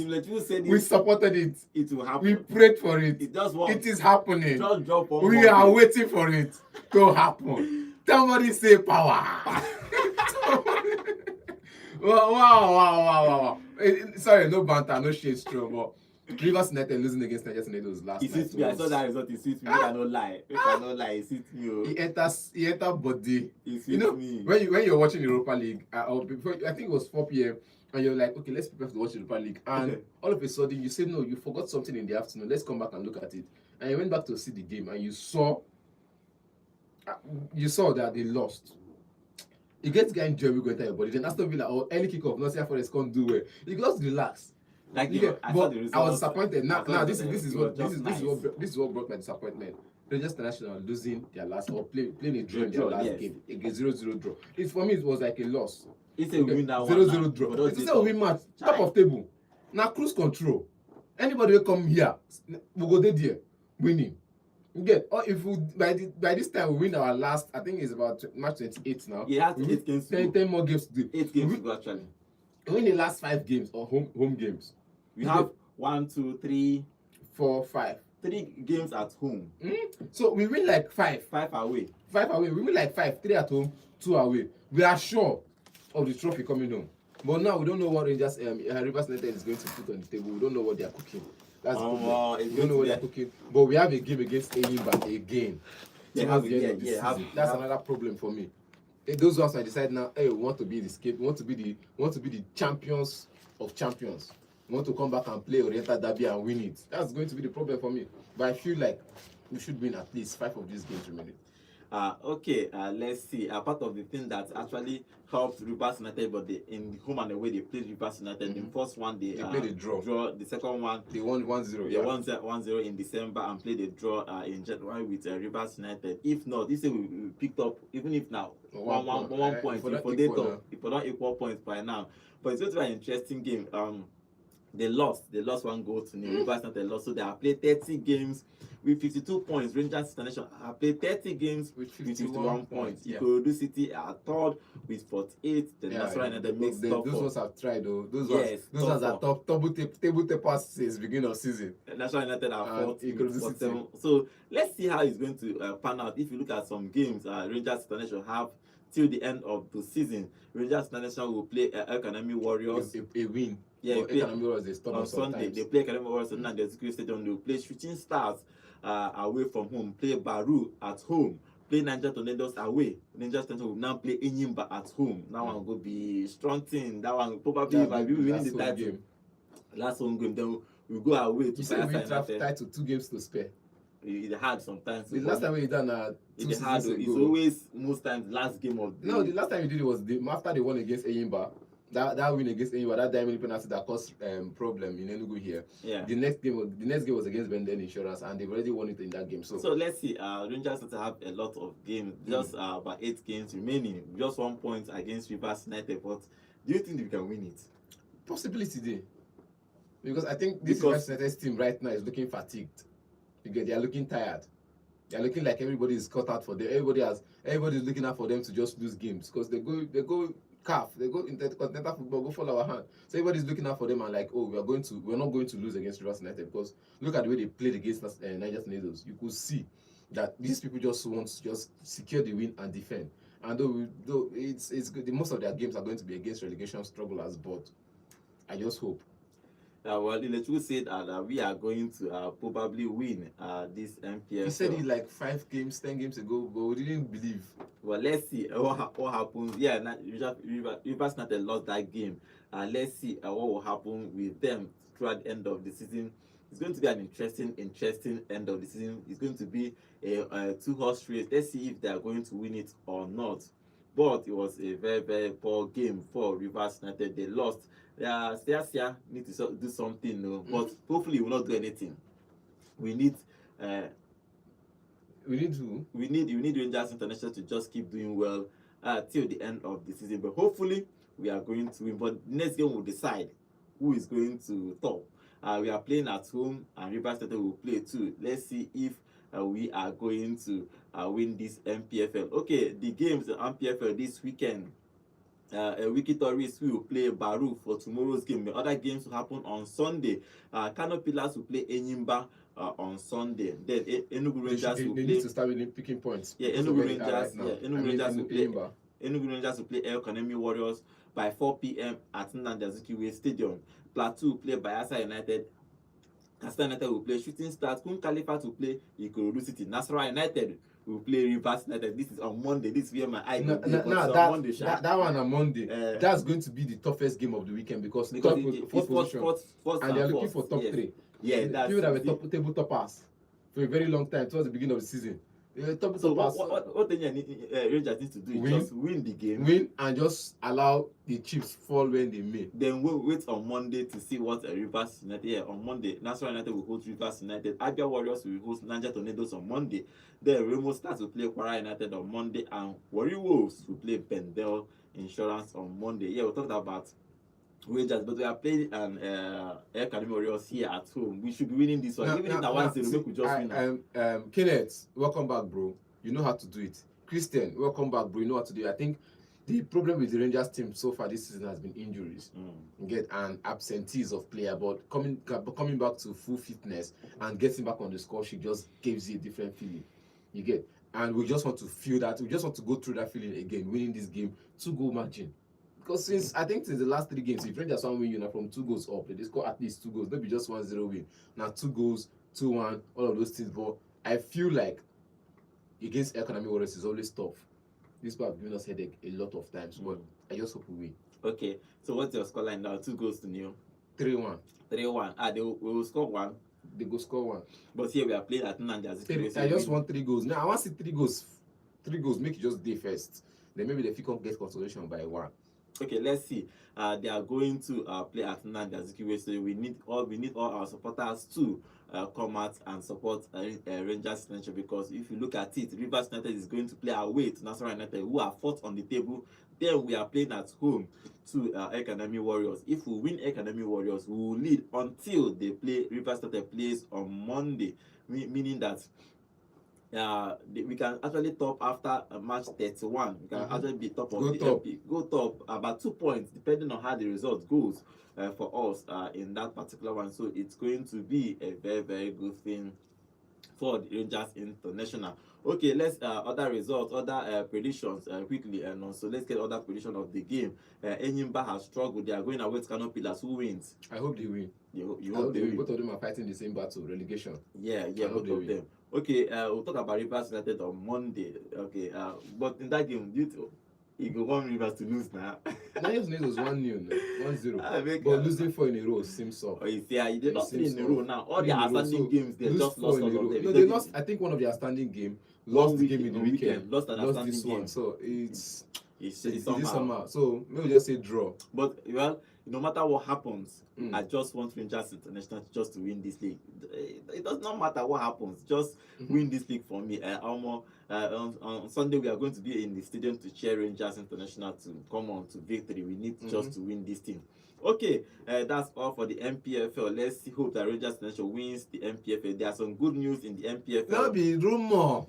Speaker 2: We supported it.
Speaker 1: It will happen.
Speaker 2: We prayed for it.
Speaker 1: It
Speaker 2: is happening.
Speaker 1: Just drop one.
Speaker 2: We are waiting for it to happen. Somebody say power. Wow. Sorry, no banter, no shade strong, but Rivers United losing against Niger Tornadoes last night.
Speaker 1: It suits me. I saw that result. It suits me. I cannot lie. It suits me.
Speaker 2: He enters body.
Speaker 1: It suits me.
Speaker 2: When you're watching Europa League, or before, I think it was 4 p.m. and you're like, okay, let's prepare to watch Europa League, and all of a sudden you say no, you forgot something in the afternoon. Let's come back and look at it. And you went back to see the game, and you saw that they lost. It gets guy enjoy we go enter your body. Then Aston Villa or any kick off, Nottingham Forest can't do well. You just relax.
Speaker 1: Like
Speaker 2: I was disappointed. Now this is what brought my disappointment. Rangers International losing their last or playing a draw in their last game against 0-0 draw. For me it was like a loss.
Speaker 1: It's a win that
Speaker 2: 0-0 draw. It's a win match. Top of table. Now cruise control. Anybody will come here, we go there winning. You get or if we by this time we win our last, I think it's about match 28 now.
Speaker 1: Yeah, 8 games.
Speaker 2: 10 more games to do.
Speaker 1: 8 games to go actually.
Speaker 2: We win the last 5 games or home games.
Speaker 1: We have 1, 2, 3,
Speaker 2: 4, 5.
Speaker 1: 3 games at home.
Speaker 2: So we win like 5.
Speaker 1: 5 away.
Speaker 2: 5 away. We win like 5. 3 at home, 2 away. We are sure of the trophy coming home. But now we don't know what Rangers Rivers United is going to put on the table. We don't know what they are cooking. That's the problem. We don't know what they are cooking. But we have a game against Enyimba again. That's another problem for me. Those ones I decide now, hey, we want to be the scape, we want to be the champions of champions. We want to come back and play Oriental Derby and win it. That's going to be the problem for me. But I feel like we should win at least 5 of these games remaining.
Speaker 1: Let's see. Part of the thing that actually helped Rivers United, but in home and away they played Rivers United. The first one they
Speaker 2: played a draw.
Speaker 1: The second one
Speaker 2: they won 1-0.
Speaker 1: They won 1-0 in December and played a draw in January with Rivers United. If not, this we picked up, even if now one point. If we don't equal points by now, but it's going to be an interesting game. They lost 1 goal to nil. Rivers United lost, so they have played 30 games with 52 points. Rangers International have played 30 games with 51 points. Ikorodu City are third with 48. The National United makes top.
Speaker 2: Those ones have tried though. Those ones are top table tapers since beginning of season.
Speaker 1: National United are fourth with 47. So let's see how it's going to pan out. If you look at some games, Rangers International have till the end of the season. Rangers International will play Academy Warriors.
Speaker 2: A win.
Speaker 1: Yeah,
Speaker 2: on
Speaker 1: Sunday they play Academy Warriors at the Security Stadium. They will play Shooting Stars away from home. Play Baru at home. Play Niger Tornadoes away. Niger Tornadoes will now play Enyimba at home. That one will be strong thing. That one probably might be winning the title.
Speaker 2: Game.
Speaker 1: Last home game. Then we'll go away to
Speaker 2: Bayelsa title 2 games to spare.
Speaker 1: It's hard sometimes.
Speaker 2: The last time we done 2
Speaker 1: it's hard. It's always most times last game of the
Speaker 2: the last time we did it was after they won against Enyimba. That win against Enyimba, that diamond penalty that caused problem in Enugu here.
Speaker 1: Yeah.
Speaker 2: The next game was against Benden Insurance, and they've already won it in that game. So
Speaker 1: let's see. Rangers have a lot of games, just about 8 games remaining, just 1 point against Rivers United. But do you think they can win it?
Speaker 2: Possibility there, because I think this Rivers United team right now is looking fatigued. They are looking tired. They are looking like everybody is cut out for them. Everybody's looking out for them to just lose games because they go CAF, they go intercontinental football, go follow our hand. So everybody's looking out for them and like, oh, we're not going to lose against Rivers United because look at the way they played against Niger Tornadoes. You could see that these people just want to just secure the win and defend. And though it's good, most of their games are going to be against relegation strugglers, but I just hope.
Speaker 1: Well, Ilechu said that we are going to probably win this MPFL.
Speaker 2: He said it like 5 games, 10 games ago, but we didn't believe.
Speaker 1: Well, let's see what happens. Yeah, Rivers United lost that game. Let's see what will happen with them throughout the end of the season. It's going to be an interesting end of the season. It's going to be a 2-horse race. Let's see if they are going to win it or not. But it was a very, very poor game for Rivers United. They lost. Still need to do something, no? But hopefully, we will not do anything. We need.
Speaker 2: We need
Speaker 1: Rangers International to just keep doing well till the end of the season. But hopefully, we are going to win. But the next game will decide who is going to top. We are playing at home, and Rivers United will play too. Let's see if we are going to win this MPFL. Okay, the games in MPFL this weekend. Wiki Tourist will play Baru for tomorrow's game. The other games will happen on Sunday. Kano Pillars will play Enyimba on Sunday. Then Enugu Rangers will play.
Speaker 2: They need to start with picking points.
Speaker 1: Yeah, Enugu Rangers. Enugu Rangers will play El Kanemi Warriors by 4 p.m. at Nnamdi Azikiwe Stadium. Plateau will play Bayelsa United. Katsina United will play Shooting Stars. Kun Khalifa will play Ikorodu City. Nasarawa United will play Rivers United. This is on Monday. This is where my eye goes.
Speaker 2: That one on Monday. That's going to be the toughest game of the weekend because
Speaker 1: first
Speaker 2: and they are looking for top 3.
Speaker 1: Yeah, that's
Speaker 2: people that were table toppers for a very long time towards the beginning of the season.
Speaker 1: So what Rangers need to do is just win the game.
Speaker 2: Win and just allow the chips fall when they may.
Speaker 1: Then we'll wait on Monday to see what Rivers United. Yeah, on Monday, Nasarawa United will host Rivers United. Abia Warriors will host Niger Tornadoes on Monday. Then Remo Stars will play Kwara United on Monday, and Warri Wolves will play Bendel Insurance on Monday. Yeah, we talked about Rangers, but we are playing Academy Warriors here at home. We should be winning this one. Even if that 1-0, we could just win.
Speaker 2: Kenneth, welcome back, bro. You know how to do it. Christian, welcome back, bro. You know how to do it. I think the problem with the Rangers team so far this season has been injuries. And absentees of player, but coming back to full fitness and getting back on the score sheet just gives you a different feeling. You get, and we just want to feel that. We just want to go through that feeling again, winning this game 2-goal margin. Because since the last 3 games, if Rangers want win, you know, from 2 goals up, they score at least 2 goals. Maybe just 1-0 win. Now 2 goals, 2-1, all of those things. But I feel like against Economic Warriors is always tough. This part have given us headache a lot of times. But I just hope we win.
Speaker 1: Okay. So what's your scoreline now? 2 goals to nil.
Speaker 2: 3-1.
Speaker 1: 3-1. They will score 1.
Speaker 2: They go score 1.
Speaker 1: But here we are playing at Nnamdi Azikiwe.
Speaker 2: I just want 3 goals. Now I want to see 3 goals. 3 goals. Make it just day first. Then maybe the can get consolation by 1.
Speaker 1: Okay, let's see. They are going to play at Nnamdi Azikiwe, so we need all our supporters to come out and support Rangers International, because if you look at it, Rivers United is going to play away to Nasarawa United, who are 4th on the table. Then we are playing at home to Academy Warriors. If we win Academy Warriors, we will lead until they play Rivers United plays on Monday, meaning that we can actually top after match 31. We can actually be top of the LP. Go top about 2 points, depending on how the result goes for us in that particular one. So it's going to be a very, very good thing for the Rangers International. Okay, let's other results, other predictions quickly, and also let's get other prediction of the game. Enyimba has struggled. They are going away to Kano Pillars. Who wins?
Speaker 2: I hope they win.
Speaker 1: You hope they win.
Speaker 2: Both of them are fighting the same battle, relegation.
Speaker 1: Yeah, both of them. Okay, we'll talk about Rivers United on Monday. Okay, but in that game, you go 1 Rivers to lose now.
Speaker 2: Niger's was 1-0, 1-0. But losing 4 in a row seems so.
Speaker 1: Oh, you see, they lost 3 in a row now. All their outstanding games, they just lost all of them.
Speaker 2: No, they lost. I think one of their outstanding game lost the game in the weekend.
Speaker 1: Lost this
Speaker 2: game.
Speaker 1: One.
Speaker 2: So it's
Speaker 1: somehow.
Speaker 2: So maybe just say draw.
Speaker 1: But well, no matter what happens, I just want Rangers International just to win this league. It does not matter what happens, just win this league for me. On Sunday we are going to be in the stadium to cheer Rangers International to come on to victory. We need just to win this thing. Okay, that's all for the Npfl. Let's hope that Rangers International wins the Npfl. There are some good news in the Npfl.
Speaker 2: No be rumor.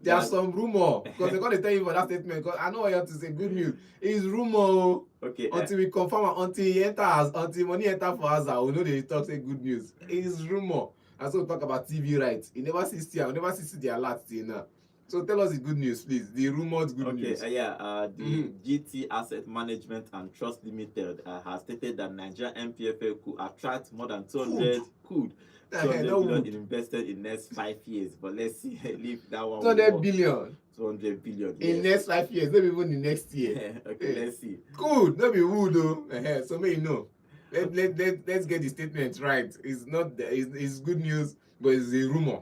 Speaker 2: There are some rumor because they're gonna tell you for that statement. Because I know what you have to say. Good news. It's rumor.
Speaker 1: Okay.
Speaker 2: Until we confirm, until money enter for us, we know they talk say good news. It's rumor. And so we talk about TV rights. You never see the alert till now. So tell us the good news, please. The rumored good news.
Speaker 1: The GT Asset Management and Trust Limited has stated that Nigeria Npfl could attract more than 200 billion invested in next 5 years. But let's see, leave that one.
Speaker 2: 200 billion.
Speaker 1: 200 billion.
Speaker 2: In next 5 years, not even the next year.
Speaker 1: Let's see.
Speaker 2: Good, not be wood though. So may you know. Let's get the statement right. It's not it's good news, but it's a rumor.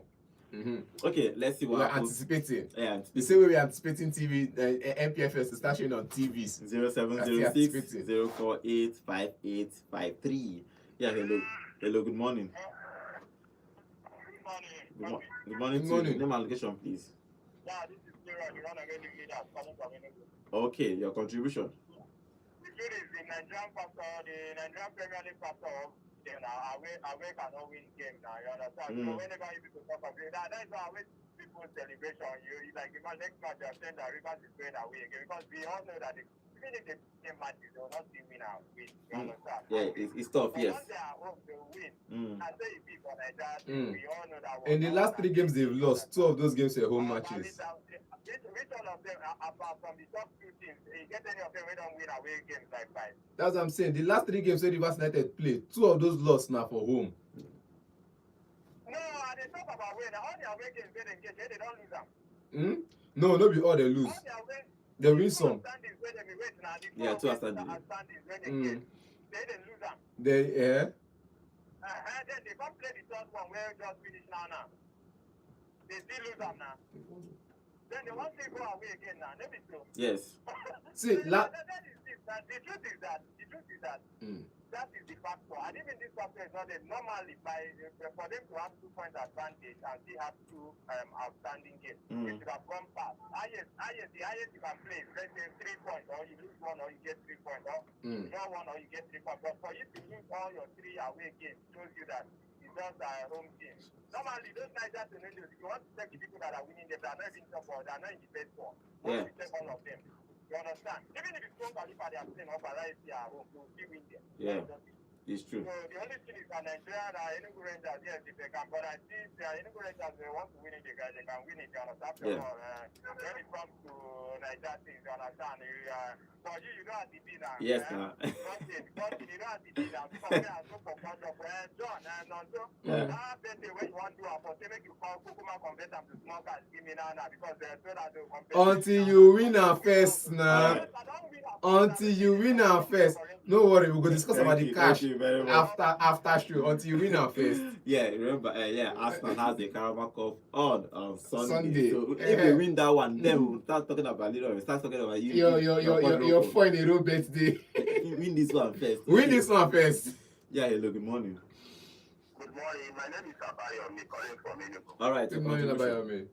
Speaker 1: Okay, let's see what
Speaker 2: we're
Speaker 1: happens.
Speaker 2: Anticipating.
Speaker 1: Yeah,
Speaker 2: the same way we're anticipating TV, Npfl to start showing on TVs.
Speaker 1: 0706 048 5853. Yeah, hello, good morning. Good morning. Name and location, please.
Speaker 3: Yeah, this is Kira, the one again leader coming from Enugu.
Speaker 1: Okay, your contribution.
Speaker 3: The truth is the Nigerian Premier League factor. Away cannot win game now, you understand? So whenever you people talk of it, that is why away people's celebration. You like next match you are saying that Rivers is going away again because we all know that even if they play matches, they will not see win out. You understand?
Speaker 1: Yeah, it's tough, yes.
Speaker 3: Once they are home, they will win. And say if it's for Nigeria, we all know that.
Speaker 2: In the last 3 games they've lost, 2 of those games were home matches.
Speaker 3: Which one of them, apart from the top 2 teams, you get any of them who don't win away games like 5?
Speaker 2: That's what I'm saying. The last 3 games Rivers United played, 2 of those lost now for home.
Speaker 3: No, they talk about win. All the away games they don't lose them.
Speaker 2: No, not be all they lose. They win some.
Speaker 1: Yeah, 2 are standing.
Speaker 3: They didn't lose them.
Speaker 2: Then
Speaker 3: they can't play the third one where just finished now. They still lose them now. Then they want to go away again now. Let me so.
Speaker 1: Yes.
Speaker 2: See,
Speaker 3: the truth is that that is the factor. And even this factor is not there. Normally, for them to have 2 points advantage and still have 2 outstanding games, you should have gone past. The highest you can play is, let's say, 3 points, or you lose 1 or you get 3 points, or you draw 1 or you get 3 points. But for you to lose all your 3 away games shows you that it's just a home team. Normally, those Niger tornadoes, if you want to check the people that are winning them, they are not even top 4, they are not in the best 4. You check all of them. You understand? Even if it's strong Khalifa, they are playing up at home, they will still win them.
Speaker 1: Yeah, it's true.
Speaker 3: So the only thing is that Nigeria, Enugu Rangers, yes, if they can, but I think Enugu Rangers, they want to win it, they can win it, you understand? After all, when it comes to Nigeria things, you understand? For you know how to be now.
Speaker 1: Yes, now.
Speaker 3: Because you know how to be now. Because I so for John, and also, now birthday when you want to do a for make you call Kukuma convert them to small guys, give me now, because they're so that they'll compete.
Speaker 2: Until you win our first now. Until you win our first. No worry, we'll go discuss about the cash after show. Until you win our first.
Speaker 1: Yeah, remember, Arsenal has the Carabao Cup on Sunday. So if we win that one, then we'll start talking about it. We'll start talking about you.
Speaker 2: Your fun hero birthday.
Speaker 1: Win this one first.
Speaker 2: Win this one first.
Speaker 1: Yeah, hello, good morning.
Speaker 3: Good morning. My name is Abayomi, calling from Enugu.
Speaker 1: All right,
Speaker 2: good morning, Abayomi.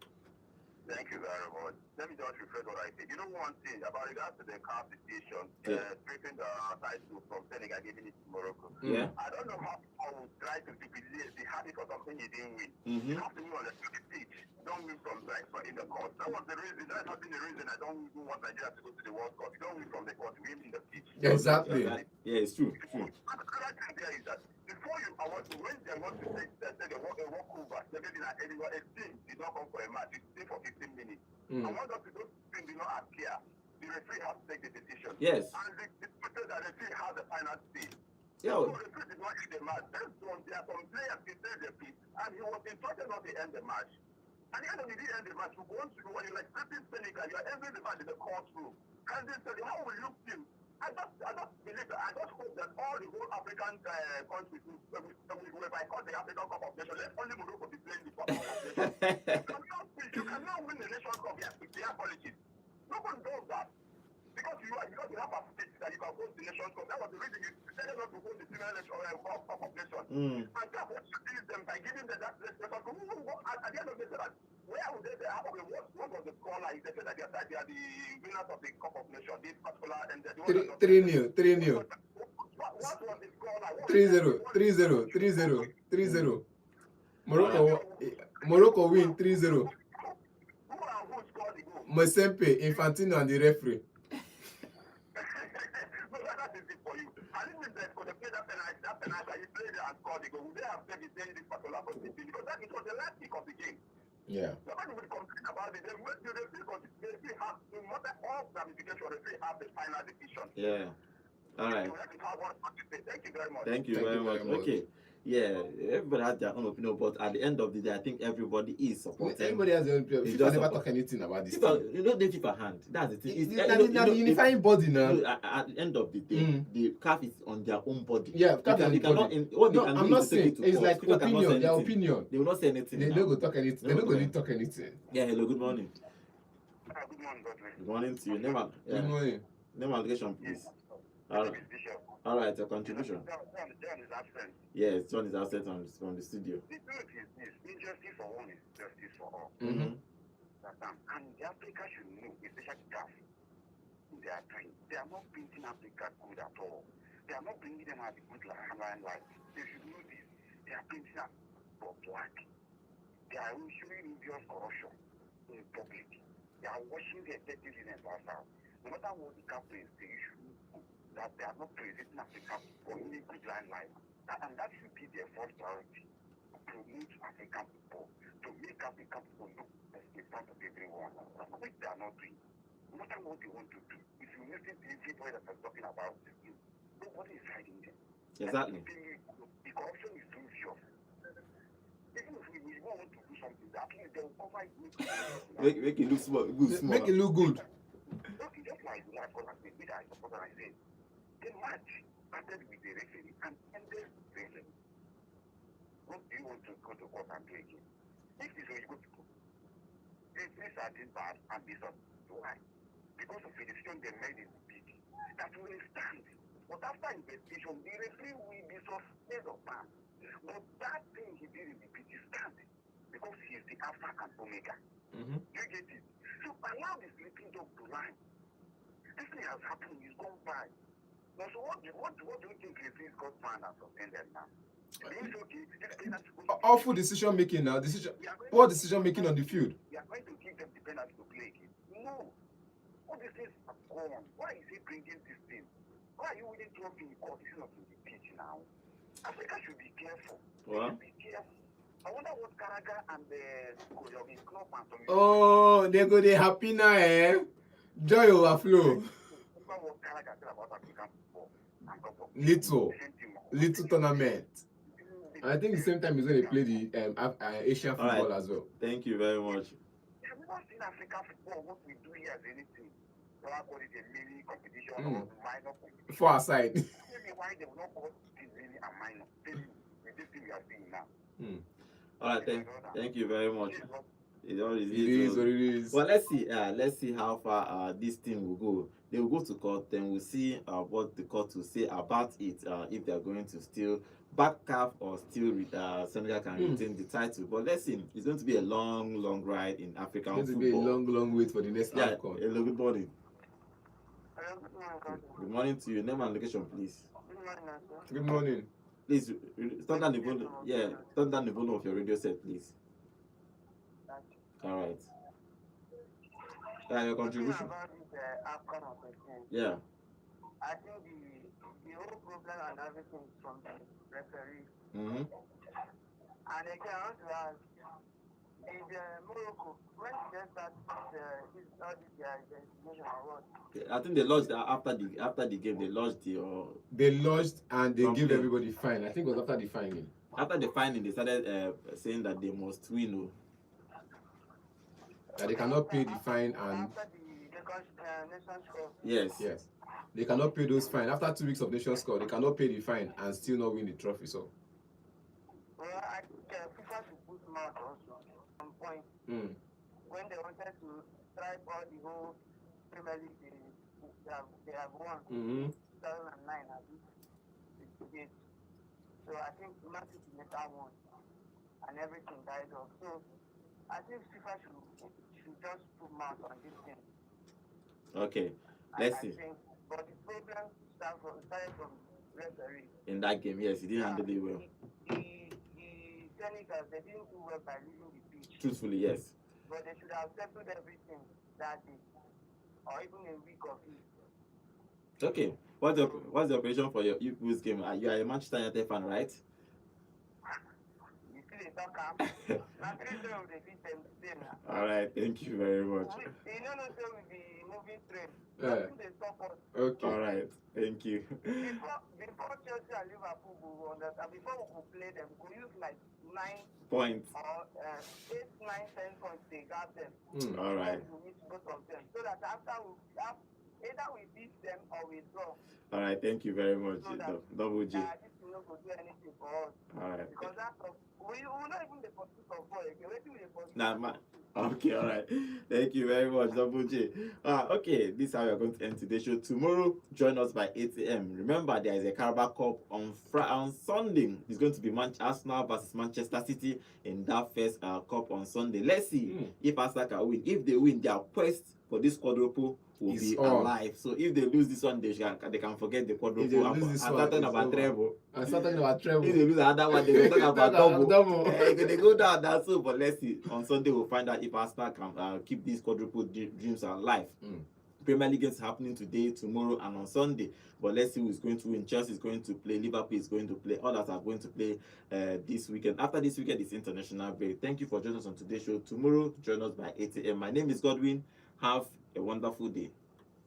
Speaker 3: Thank you very much. Let me just rephrase what I said. You know one thing about regards to the car situation, stripping the title from Senegal, giving it to Morocco.
Speaker 1: Yeah.
Speaker 3: I don't know how I would try to be happy for something you didn't win. You have to win on the pitch. Don't win from in the court. That was the reason. That has been the reason I don't even want Nigeria to go to the World Cup. You don't win from the court, you win in the pitch.
Speaker 2: Yeah, exactly.
Speaker 1: Yeah, it's true.
Speaker 3: Another thing there is that before you when they want to say they walk over, maybe like a team did not come for a match, it's stay for 15 minutes. And one of those things do not appear. The referee has to take the decision.
Speaker 1: Yes.
Speaker 3: And the referee has the final say.
Speaker 1: Yeah.
Speaker 3: So the referee did not end the match. There are some players inside the pitch, and he was instructed not to end the match. At the end of the day, end the match, you go on to when you're like flipping Senegal, you are ending the match in the courtroom. And they said, how will you feel? I just believe that. I just hope that all the whole African countries will boycott the African Cup of Nations. Let only Morocco be playing the Cup of Nations. You cannot win the Nation Cup here with their politics. Nobody does that. Because you have a state that you can host the Nation Cup. That was the reason you decided not to host the Female Cup of Nations. And that was to tease them by giving them that Nation Cup. At the end of the day, where would they have what was the score like? They said that they are the winners of the Cup of Nations, this particular and the
Speaker 2: 3-0, 3-0.
Speaker 3: What was the score like?
Speaker 2: 3-0, 3-0, 3-0, 3-0. Morocco win 3-0.
Speaker 3: Who scored the goal?
Speaker 2: Mosempe, Infantino, and the referee.
Speaker 3: No, that is it for you. I didn't mean that for the play that penalty, you played and scored the goal. Would they have said the same this particular position? Because that it was the last kick of the game.
Speaker 2: Yeah.
Speaker 3: Nobody would complain about it. They still have, no matter all ramifications, they still have the final decision.
Speaker 1: Yeah. All right.
Speaker 3: Thank you very much.
Speaker 1: Thank you very much. Okay. Yeah, everybody has their own opinion, but at the end of the day, I think everybody is supporting.
Speaker 2: Everybody has their own opinion. FIFA never talk anything about this.
Speaker 1: You don't need FIFA hand. That's the thing.
Speaker 2: It's the unifying body now.
Speaker 1: At the end of the day, the CAF is on their own body.
Speaker 2: Yeah, CAF on their body. No, I'm not saying it's like opinion. Their opinion.
Speaker 1: They will not say anything.
Speaker 2: They don't go talk anything. They don't go talk anything.
Speaker 1: Yeah. Hello. Good morning.
Speaker 3: Good morning, Godwin.
Speaker 1: Good morning to you. Good
Speaker 2: morning.
Speaker 1: Name and location, please. All right, your contribution.
Speaker 3: John is absent.
Speaker 1: Yes, John is absent from the studio.
Speaker 3: The truth is this: injustice for one is justice for all.
Speaker 1: Mm-hmm.
Speaker 3: And the Africa should know, especially CAF, they are trying. They are not painting Africa good at all. They are not bringing them as a good line life. They should know this. They are painting us for black. They are showing obvious corruption in public. They are washing their dirty linens outside. No matter what the CAF is, they should know that they are not presenting Africa for any good life. And that should be their first priority. To promote African people, to make African people look in front of everyone, which they are not doing. No matter what they want to do, if you listen to everybody that is talking about this, nobody is hiding them.
Speaker 1: Exactly.
Speaker 3: The corruption is too obvious. Even if we want to do something, at least they will cover it.
Speaker 1: Make it look small, good.
Speaker 2: Make it look good.
Speaker 3: Okay, just like the last one I said, I suppose I said, the match started with the referee and ended with the referee. What do you want to go to court and do again? If this way you go to court, these are this bad and this are why? Because of the decision they made in the big, that will stand. But after investigation, the referee will be suspended of ban. But that thing he did in the big is standing because he is the Alpha and Omega.
Speaker 2: Mm-hmm.
Speaker 3: You get it? So allow the sleeping dog to lie. This thing has happened, he's gone by. Now, so what do you think referees got banned and suspended now?
Speaker 2: Awful decision making now. Poor decision making on the field.
Speaker 3: We are going to give them the penalty to play again. No. All these things are gone. Why is he bringing this thing? Why are you willing to in court? This is not in the pitch now. Africa should be careful.
Speaker 1: What?
Speaker 3: Be careful. I wonder what Karaga and the club and some.
Speaker 2: Oh, they go they happy now, eh? Joy overflow.
Speaker 3: What Karaga said about African football and Cup of
Speaker 2: Little tournament. I think the same time is when they play the Asian football as well.
Speaker 1: Thank you very much.
Speaker 3: Have you not seen African football? What we do here as anything? So I call it a mini competition or minor competition.
Speaker 2: Far aside.
Speaker 3: Tell me why they will not call it mini and minor. Tell me with this thing we are seeing now.
Speaker 1: All right, thank you very much. It
Speaker 2: is what it is.
Speaker 1: Well, let's see how far this thing will go. They will go to court, then we'll see what the court will say about it. If they are going to still back CAF or still Senegal can retain the title. But let's see. It's going to be a long ride in African football.
Speaker 2: It's going to be a long wait for the next AFCON.
Speaker 1: Hello, good morning. Good morning to you. Name and location, please.
Speaker 2: Good morning.
Speaker 1: Please turn down the volume. Yeah, turn down the volume of your radio set, please. All right. Your contribution. Yeah.
Speaker 3: I think the whole problem and everything is from the referee.
Speaker 1: Mm-hmm.
Speaker 3: And again, I want to ask, in Morocco, when did they start their investigation or what?
Speaker 1: I think they lodged after the game. They lodged
Speaker 2: They lodged and they gave everybody fine. I think it was after the fining.
Speaker 1: After the fining, they started saying that they must win.
Speaker 2: That they cannot pay the fine and
Speaker 3: after the Nations Cup.
Speaker 2: Yes. They cannot pay those fines. After 2 weeks of Nations Cup, they cannot pay the fine and still not win the trophy. So.
Speaker 3: Well, I think FIFA should put mouth also at some point. When they wanted to strike all the whole Premier League they have won. 2009 at least. So I think Man City later won and everything died off. So I think FIFA should just put mouth on this thing.
Speaker 1: Okay, let's see.
Speaker 3: I think, but the problem started from referee.
Speaker 1: In that game, yes, he didn't handle it well.
Speaker 3: The Senegals, they didn't do well by leaving the pitch.
Speaker 1: Truthfully, yes.
Speaker 3: But they should have settled everything that day, or even a week of it.
Speaker 1: Okay, what's the operation for your Eagles game? You are a Manchester United fan, right?
Speaker 3: You feel a talk now 3-0 they beat them today now.
Speaker 1: All right, thank you very much.
Speaker 3: So we'll be moving train.
Speaker 2: Yeah.
Speaker 3: They stop us.
Speaker 2: Okay.
Speaker 1: All right, thank you.
Speaker 3: Before Chelsea and Liverpool will understand, before we could play them, we could use like 9
Speaker 1: Points.
Speaker 3: or 8, 9, 10 points they got them.
Speaker 1: All right.
Speaker 3: We need to both of them. So that after either we beat them or we draw.
Speaker 1: All right, thank you very much, Double J.
Speaker 3: This will not go do anything for us.
Speaker 1: All right.
Speaker 3: Because we will not even the pursuit of ball again. Waiting with the pursuit.
Speaker 1: Nah, man. Okay, all right. Thank you very much, Double J. Okay, this is how we are going to end today's show. Tomorrow, join us by 8 a.m. Remember, there is a Carabao Cup on Sunday. It's going to be Arsenal versus Manchester City in that first cup on Sunday. Let's see if Arsenal can win. If they win, their quest for this quadruple will be alive. So if they lose this one, they can forget the quadruple. I'm talking about treble.
Speaker 2: I'm talking about treble.
Speaker 1: If they lose another one, they will talk about double. They go down that soon, but let's see. On Sunday, we'll find out if Arsenal can keep these quadruple dreams alive. Premier League is happening today, tomorrow, and on Sunday. But let's see who's going to win. Chelsea is going to play. Liverpool is going to play. Others are going to play this weekend. After this weekend, it's international break. Thank you for joining us on today's show. Tomorrow, join us by 8 a.m. My name is Godwin. Have a wonderful day.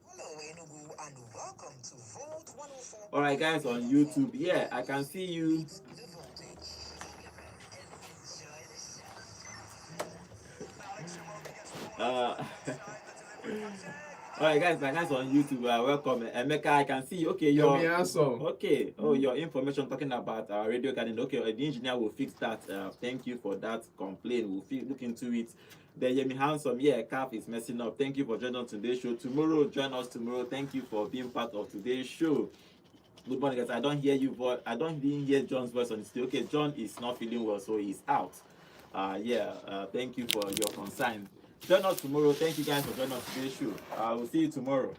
Speaker 4: Hello, Enugu, and welcome to Vault 104.
Speaker 1: All right, guys, on YouTube. Yeah, I can see you. All right, guys, my guys on YouTube, welcome. Emeka, I can see you. Okay,
Speaker 2: You're handsome.
Speaker 1: Okay. Oh, your information talking about Radio Garden. Okay, the engineer will fix that. Thank you for that complaint. We'll look into it. Then Yemi Handsome, yeah, Calf is messing up. Thank you for joining us today's show. Tomorrow, join us tomorrow. Thank you for being part of today's show. Good morning, guys. I don't hear you, but I don't even hear John's voice on the studio. Okay, John is not feeling well, so he's out. Thank you for your concern. Join us tomorrow. Thank you guys for joining us today's show. We'll see you tomorrow.